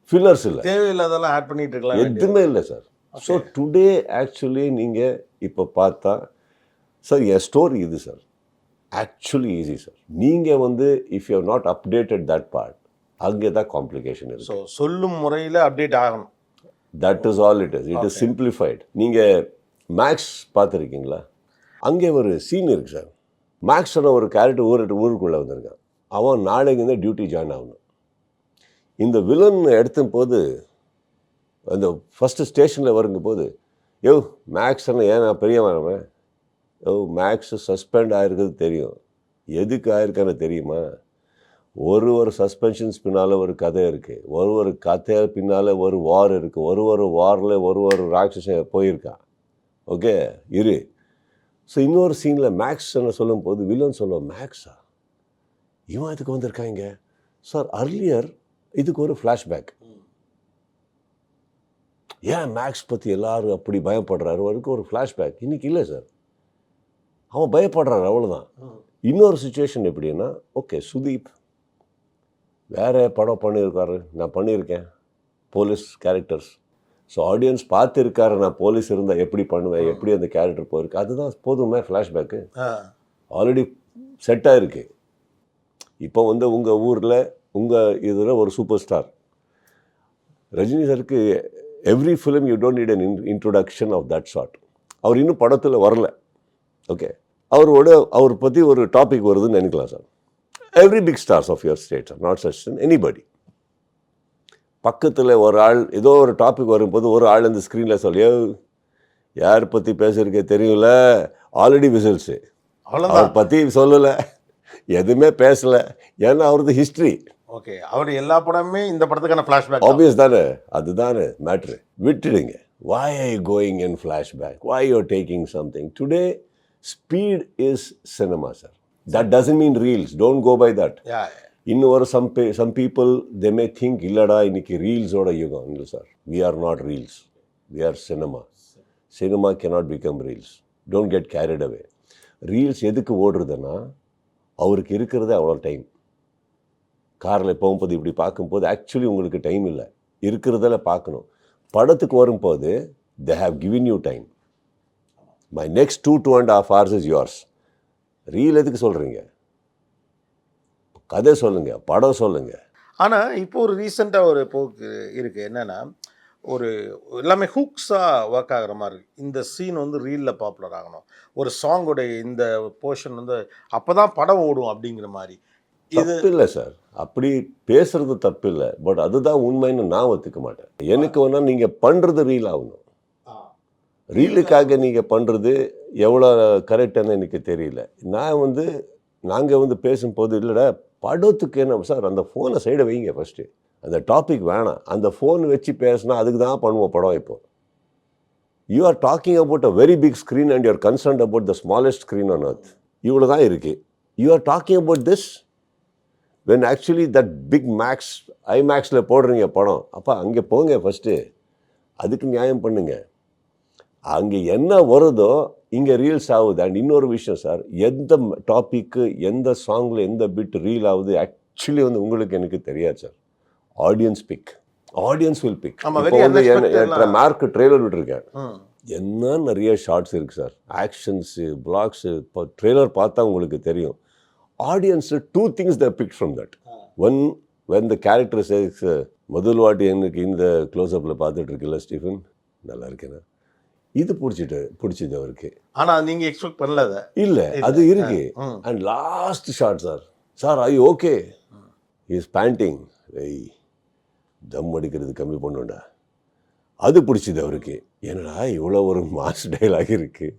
ஃபில்லர்ஸ் இல்லை, தேவையில்லாதெல்லாம் ஆட் பண்ணிட்டு இருக்கலாம், எதுவுமே இல்லை சார். ஸோ டுடே ஆக்சுவலி நீங்கள் இப்போ பார்த்தா சார் என் ஸ்டோரி இது சார் ஆக்சுவலி ஈஸி சார். நீங்கள் வந்து if you have not updated that part, அங்கே தான் காம்ப்ளிகேஷன் இருக்குது. ஸோ சொல்லும் முறையில் அப்டேட் ஆகணும். That is all it is. It is simplified. நீங்கள் மேக்ஸ் பார்த்துருக்கீங்களா? அங்கே ஒரு சீன் இருக்குது சார். மேக்ஸோட ஒரு கேரக்டர் ஊருக்குள்ளே வந்திருக்கான். அவன் நாளைக்கு வந்து டியூட்டி ஜாயின் ஆகணும். இந்த வில்லன் எடுத்தும் போது அந்த ஃபஸ்ட்டு ஸ்டேஷனில் வரும்போது, மேக்ஸ்ன்னு ஏன் நான் பெரிய வேணாமே, மேக்ஸ் சஸ்பெண்ட் ஆகிருக்குது தெரியும், எதுக்கு ஆயிருக்கான்னு தெரியுமா? ஒரு சஸ்பென்ஷன்ஸ் பின்னால் ஒரு கதை இருக்குது, ஒரு கதை பின்னால் ஒரு வார் இருக்குது, ஒரு வாரில் ஒரு ராட்சசன் போயிருக்கான். ஓகே இரு. ஸோ இன்னொரு சீனில் மேக்ஸ் என்ன சொல்லும் போது வில்லன் சொல்லுவோம், மேக்ஸா இவன் இதுக்கு வந்திருக்காங்க சார். அர்லியர் இதுக்கு ஒரு ஃப்ளாஷ்பேக். ஏன் மேக்ஸ் பற்றி எல்லாரும் அப்படி பயப்படுறாரு, அதுக்கு ஒரு ஃப்ளாஷ்பேக். இன்றைக்கி இல்லை சார். அவன் பயப்படுறாரு, அவ்வளோதான். இன்னொரு சுச்சுவேஷன் எப்படின்னா, ஓகே சுதீப் வேறு படம் பண்ணியிருக்காரு, நான் பண்ணியிருக்கேன் போலீஸ் கேரக்டர்ஸ். ஸோ ஆடியன்ஸ் பார்த்துருக்காரு, நான் போலீஸ் இருந்தால் எப்படி பண்ணுவேன், எப்படி அந்த கேரக்டர் போயிருக்கு, அதுதான் போதுமே ஃப்ளாஷ்பேக்கு. ஆல்ரெடி செட்டாக இருக்குது. இப்போ வந்து உங்கள் ஊரில் உங்கள் இதில் ஒரு சூப்பர் ஸ்டார் ரஜினி சாருக்கு every film you don't need an introduction of that shot. அவர் இன்னும் படத்தில் வரல, ஓகே, அவர் பற்றி ஒரு டாபிக் வருதுன்னு நினைக்கலாம் sir. Every big stars of your state sir, not such anybody. பக்கத்தில் ஒரு ஆள் ஏதோ ஒரு டாபிக் வரும்போது ஒரு ஆள் இந்த ஸ்க்ரீனில் சொல்லியோ யார் பற்றி பேசுறதுக்கே தெரியல, ஆல்ரெடி விசில்ஸு, அவர் பற்றி சொல்லலை, எதுவுமே பேசலை, ஏன்னா அவரது ஹிஸ்ட்ரி. ஓகே, அவர் எல்லா படமுமே இந்த படத்துக்கான ஃப்ளாஷ்பேக் ஆப்வியஸ் தானே, அதுதானே மேட்ரு. விட்டுடுங்க. why are you going in flashback, why you're taking something today. Speed is cinema sir, that doesn't mean reels, don't go by that. இன்னும் ஒரு some people they may think இல்லடா இன்னைக்கு ரீல்ஸோட யுகம். இல்லை sir, we are not reels, we are cinema cannot become reels, don't get carried away. Reels எதுக்கு ஓடுறதுன்னா அவருக்கு இருக்கிறது அவ்வளோ டைம். காரில் போகும்போது இப்படி பார்க்கும்போது ஆக்சுவலி உங்களுக்கு டைம் இல்லை, இருக்கிறதில் பார்க்கணும். படத்துக்கு வரும்போது they have given you time, my next 2.5 hours is yours. Reel எதுக்கு சொல்கிறீங்க? கதை சொல்லுங்க, படம் சொல்லுங்க. ஆனால் இப்போ ஒரு ரீசெண்டாக ஒரு போக்கு இருக்குது, என்னென்னா ஒரு எல்லாமே ஹூக்ஸாக ஒர்க் ஆகிற மாதிரி இருக்குது. இந்த சீன் வந்து ரீலில் பாப்புலர் ஆகணும், ஒரு சாங்கோடைய இந்த போர்ஷன் வந்து அப்போ தான் படம் ஓடும் அப்படிங்கிற மாதிரி. தப்பு இல்லை சார், அப்படி பேசுறது தப்பு இல்லை, பட் அதுதான் உண்மைன்னு நான் ஒத்துக்க மாட்டேன். எனக்கு வேணா நீங்கள் பண்ணுறது ரீல் ஆகணும். ரீலுக்காக நீங்கள் பண்ணுறது எவ்வளோ கரெக்டானு எனக்கு தெரியல. நாங்கள் வந்து பேசும்போது இல்லைடா படத்துக்கு என்ன சார், அந்த ஃபோனை சைடை வைங்க ஃபஸ்ட்டு, அந்த டாபிக் வேணாம், அந்த ஃபோன் வச்சு பேசினா அதுக்கு தான் பண்ணுவோம் படம். இப்போ you are talking about a very big screen and you're concerned about the smallest screen on earth. இவ்வளோ தான் இருக்குது. You are talking about this when actually that big max IMAXல போடுறீங்க படம். அப்போ அங்கே போங்க ஃபஸ்ட்டு, அதுக்கு நியாயம் பண்ணுங்க. அங்கே என்ன வருதோ இங்கே ரீல்ஸ் ஆகுது. அண்ட் இன்னொரு விஷயம் சார், எந்த டாப்பிக்கு எந்த சாங்கில் எந்த பிட் ரீல் ஆகுது ஆக்சுவலி வந்து உங்களுக்கு எனக்கு தெரியாது சார். Audience will big. இப்போ வந்து மார்க் ட்ரெய்லர் விட்டுருக்கேன், என்ன நிறைய ஷார்ட்ஸ் இருக்குது சார், ஆக்ஷன்ஸு பிளாக்ஸு. இப்போ ட்ரெய்லர் பார்த்தா உங்களுக்கு தெரியும். Audience, two things they picked from that. One, when the character says, முதல் வாட்டி எனக்கு இந்த க்ளோஸ்அப்பில் பார்த்துட்டு இருக்குல்ல ஸ்டீஃபன், நல்லா இருக்கேன்னா, இது பிடிச்சது அவருக்கு. ஆனால் நீங்கள் எக்ஸ்பெக்ட் பண்ணல இல்லை, அது இருக்கு. And last shot sir I okay is pending, தம் அடிக்கிறது கம்மி பண்ணுண்டா, அது பிடிச்சது அவருக்கு. ஏன்னா இவ்வளோ ஒரு மாஸ் டைலாக் இருக்கு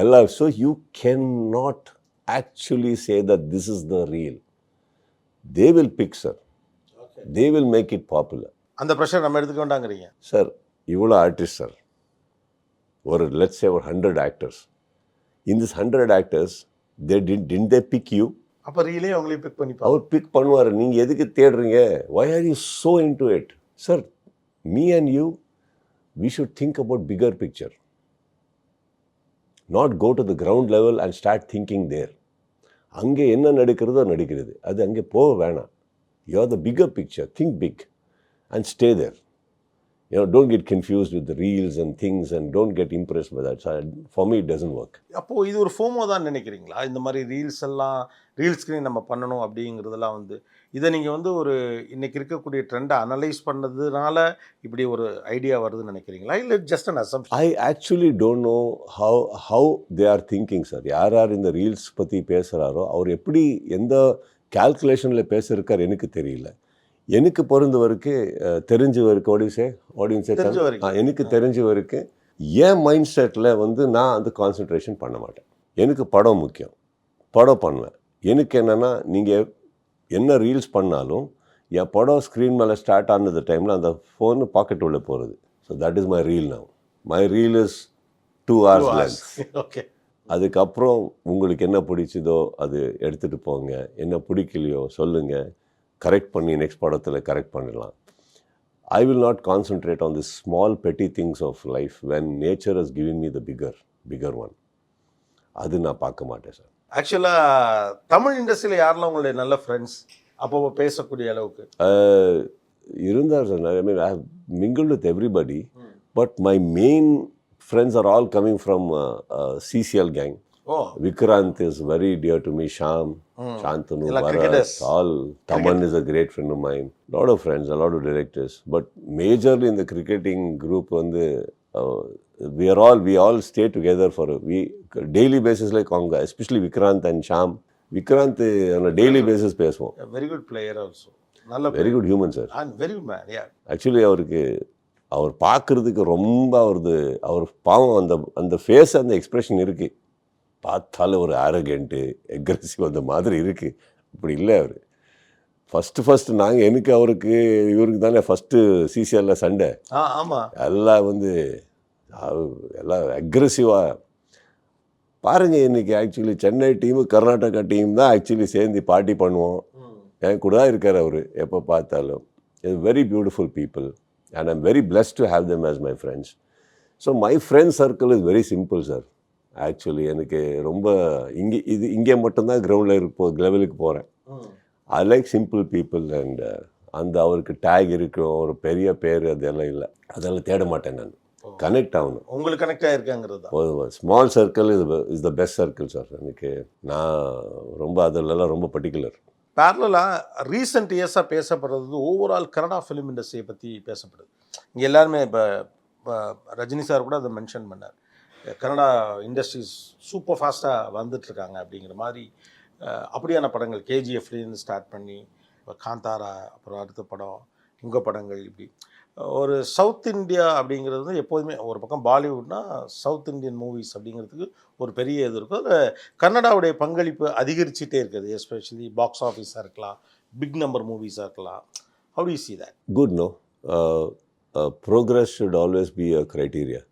எல்லாம். So you can not actually say that this is the real. They will pick sir, they will make it popular. அந்த பிரஷர் நம்ம எடுத்துக்க வேண்டாங்கறீங்க சார். இவ்வளோ ஆர்டிஸ்ட் சார், ஒரு let's say ஒரு 100 actors, in this 100 actors didn't they pick you? அப்போ relay அவங்களே big பண்ணிப்பாங்க. அவர் big பண்ணுவார். நீங்கள் எதுக்கு தேடுறீங்க? why are you so into it? sir, me and you, we should think about bigger picture, not go to the ground level and start thinking there. அங்கே என்ன நடக்கிறது, அது அங்கே போக வேணாம். You are the bigger picture, think big and stay there. Don't get confused with the reels and things and don't get impressed by that. So, for me it doesn't work. அப்போது இது ஒரு ஃபோமோ தான் நினைக்கிறீங்களா? இந்த மாதிரி reels எல்லாம் reel screen நம்ம பண்ணணும் அப்படிங்கிறதெல்லாம் வந்து இதை நீங்கள் வந்து ஒரு இன்றைக்கி இருக்கக்கூடிய ட்ரெண்டை அனலைஸ் பண்ணதுனால இப்படி ஒரு ஐடியா வருதுன்னு நினைக்கிறீங்களா, இல்லை just an assumption? I actually don't know how they are thinking sir. யார் இந்த ரீல்ஸ் பற்றி பேசுகிறாரோ அவர் எப்படி எந்த கால்குலேஷனில் பேசுகிறார் எனக்கு தெரியல. எனக்கு தெரிஞ்சவருக்கு எனக்கு தெரிஞ்சவருக்கு என் மைண்ட் செட்டில் வந்து நான் அந்த கான்சன்ட்ரேஷன் பண்ண மாட்டேன். எனக்கு படம் முக்கியம், படம் பண்ணுவேன். எனக்கு என்னென்னா நீங்கள் என்ன ரீல்ஸ் பண்ணாலும் என் படம் ஸ்க்ரீன் மேலே ஸ்டார்ட் ஆனது டைமில் அந்த ஃபோனு பாக்கெட் உள்ளே போகிறது. So that is my reel now. My reel is 2 hours length. Okay, அதுக்கப்புறம் உங்களுக்கு என்ன பிடிச்சதோ அது எடுத்துகிட்டு போங்க, என்ன பிடிக்கலையோ சொல்லுங்கள், கரெக்ட் பண்ணி நெக்ஸ்ட் படத்தில் கரெக்ட் பண்ணிடலாம். I will not concentrate on this small petty things of life when nature has given me the bigger one. அது நான் பார்க்க மாட்டேன் சார். ஆக்சுவலாக தமிழ் இண்டஸ்ட்ரியில் யாரெல்லாம் உங்களுடைய நல்ல ஃப்ரெண்ட்ஸ் அப்போ பேசக்கூடிய அளவுக்கு? இருந்தார் sir. I mean I have mingled with everybody, but my main friends are all coming from CCL gang. Oh, Vikrant is very dear to me. Sham, Shantanu, Ella Bharat, cricketers. all. Taman is a great friend of mine. Lot of friends, a lot of directors. But majorly in the cricketing group, we all stay together for a daily basis like Konga, especially Vikrant and Sham. Vikrant on a daily basis பேசுவோம். Very good player also. நல்ல very good human sir. And very good man. Yeah, actually அவர் பார்க்குறதுக்கு ரொம்ப அவர் பாவம் அந்த face அந்த expression இருக்குது. பார்த்தாலும் ஒரு ஆரோகென்ட்டு எக்ரெசிவ் அந்த மாதிரி இருக்குது. இப்படி இல்லை அவர். ஃபஸ்ட்டு நாங்கள் அவருக்கு இவருக்கு தானே ஃபஸ்ட்டு சிசிஎல்ல சண்டை. ஆமாம். எல்லாம் எல்லாம் அக்ரெசிவாக பாருங்கள். இன்றைக்கி actually Chennai team Karnataka team தான் ஆக்சுவலி சேர்ந்து பார்ட்டி பண்ணுவோம். என் கூட தான் இருக்கார் அவர் எப்போ பார்த்தாலும். Very beautiful people and I'm very blessed to have them as my friends. So my friend circle is very simple sir. Actually எனக்கு ரொம்ப இங்கே மட்டும்தான் கிரவுண்டில் லெவலுக்கு போகிறேன். I like simple people and அவருக்கு டேக் இருக்கும், ஒரு பெரிய பேர் அதெல்லாம் இல்லை. அதெல்லாம் தேட மாட்டேன் நான். கனெக்ட் ஆகணும். உங்களுக்கு கனெக்ட் ஆகிருக்காங்கிறது தான். Small circle is the best circle sir. எனக்கு நான் ரொம்ப அதிலெல்லாம் ரொம்ப பர்டிகுலர். பேரலாக ரீசெண்ட் இயர்ஸாக பேசப்படுறது ஓவரால் கன்னடா ஃபிலிம் இண்டஸ்ட்ரியை பற்றி பேசப்படுது. இங்கே எல்லாருமே இப்போ ரஜினி சார் கூட அதை மென்ஷன் பண்ணார். கன்னடா இண்டஸ்ட்ரீஸ் சூப்பர் ஃபாஸ்ட்டாக வந்துட்டுருக்காங்க அப்படிங்கிற மாதிரி. அப்படியான படங்கள் கேஜிஎஃப்லேருந்து ஸ்டார்ட் பண்ணி இப்போ காந்தாரா, அப்புறம் அடுத்த படம் உங்கள் படங்கள், இப்படி ஒரு சவுத் இந்தியா அப்படிங்கிறது வந்து எப்போதுமே ஒரு பக்கம் பாலிவுட்னா சவுத் இந்தியன் மூவிஸ் அப்படிங்கிறதுக்கு ஒரு பெரிய இது இருக்கும். அதில் கன்னடாவுடைய பங்களிப்பு அதிகரிச்சுட்டே இருக்குது. எஸ்பெஷலி பாக்ஸ் ஆஃபீஸாக இருக்கலாம், பிக் நம்பர் மூவிஸாக இருக்கலாம். How do you see that? Good no. Progress should always be a criteria.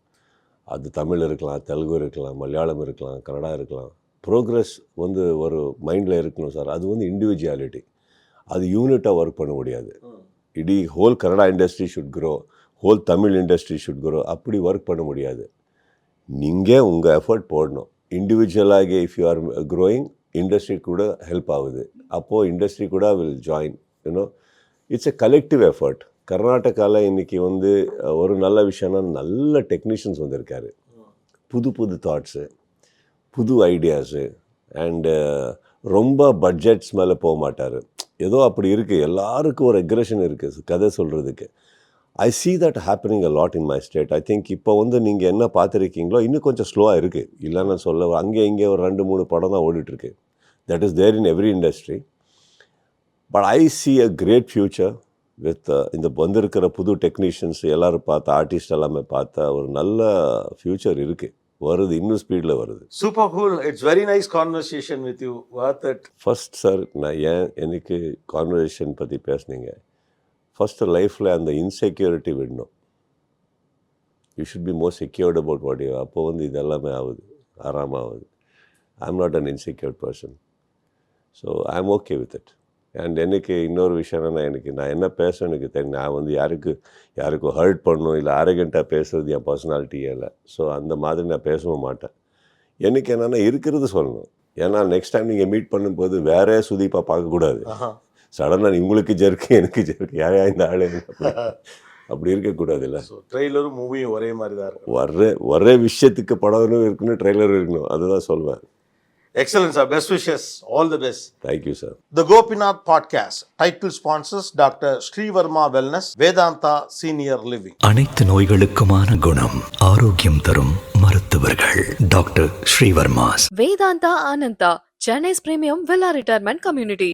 அது தமிழ் இருக்கலாம், தெலுங்கு இருக்கலாம், மலையாளம் இருக்கலாம், கன்னடா இருக்கலாம். ப்ரோக்ரஸ் ஒரு மைண்டில் இருக்கணும் சார். அது இண்டிவிஜுவாலிட்டி. அது யூனிட்டாக ஒர்க் பண்ண முடியாது. இடி whole Kannada industry should grow, whole Tamil industry should grow. அப்படி ஒர்க் பண்ண முடியாது. நீங்கள் உங்கள் எஃபர்ட் போடணும். இண்டிவிஜுவலாக if you are growing, industry கூட ஹெல்ப் ஆகுது. அப்போது இண்டஸ்ட்ரி கூட will join. It's a collective effort. கர்நாடகாவில் இன்றைக்கி ஒரு நல்ல விஷயம்னா நல்ல டெக்னீஷியன்ஸ் வந்திருக்காரு. புது தாட்ஸு, புது ஐடியாஸு, அண்டு ரொம்ப பட்ஜெட்ஸ் மேலே போக மாட்டார். ஏதோ அப்படி இருக்குது. எல்லாருக்கும் ஒரு அக்ரெஷன் இருக்குது கதை சொல்கிறதுக்கு. ஐ see that happening a lot in my state. I think இப்போ நீங்கள் என்ன பார்த்துருக்கீங்களோ இன்னும் கொஞ்சம் ஸ்லோவாக இருக்குது. இல்லைன்னு சொல்ல, அங்கே இங்கே ஒரு 2-3 படம் தான் ஓடிட்டுருக்கு. That is there in every industry. But I see a great future with இந்த வந்திருக்கிற புது டெக்னீஷியன்ஸ் எல்லோரும் பார்த்தா, ஆர்டிஸ்ட் எல்லாமே பார்த்தா ஒரு நல்ல ஃப்யூச்சர் இருக்குது. வருது, இன்னும் ஸ்பீடில் வருது. Super cool. It's very nice conversation with you. Worth it. First sir, நான் எனக்கு கான்வர்சேஷன் பற்றி பேசுனீங்க. ஃபஸ்ட்டு லைஃப்பில் அந்த இன்செக்யூரிட்டி விடணும். You should be more secured about what you. அப்போ இதெல்லாமே ஆகுது, ஆறாமாகுது. I am not an insecured person. So I am okay with it. And எனக்கு இன்னொரு விஷயம் என்னென்னா, நான் என்ன பேசணும் எனக்கு தெரியும். நான் யாருக்கும் ஹர்ட் பண்ணணும் இல்லை அரகெண்ட்டாக பேசுகிறது என் பர்சனாலிட்டியே இல்லை. ஸோ அந்த மாதிரி நான் பேசவும் மாட்டேன். எனக்கு என்னென்னா இருக்கிறது சொல்லணும். ஏன்னா நெக்ஸ்ட் டைம் நீங்கள் மீட் பண்ணும்போது வேறே சுதீப்பாக பார்க்கக்கூடாது. சடனாக உங்களுக்கு ஜெர்க்கு எனக்கு ஜெர்க்கு, யாரையா இந்த ஆளு அப்படி இருக்கக்கூடாது. இல்லை, ட்ரெய்லரும் மூவியும் ஒரே மாதிரி தான் இருக்கும். ஒரே விஷயத்துக்கு படம் இருக்கணும், ட்ரெய்லரும் இருக்கணும். அதுதான் சொல்வேன். Excellent, sir. Best wishes. All the best. Thank you, sir. The Gopinath Podcast. Title sponsors Dr. Sri Varma Wellness, Vedanta Senior Living. அனைத்து நோய்களுக்குமான குணம், ஆரோக்கியம் தரும் மருத்துவர்கள். Doctor Srivarma's. Vedanta Ananta, Chennai's premium villa retirement community.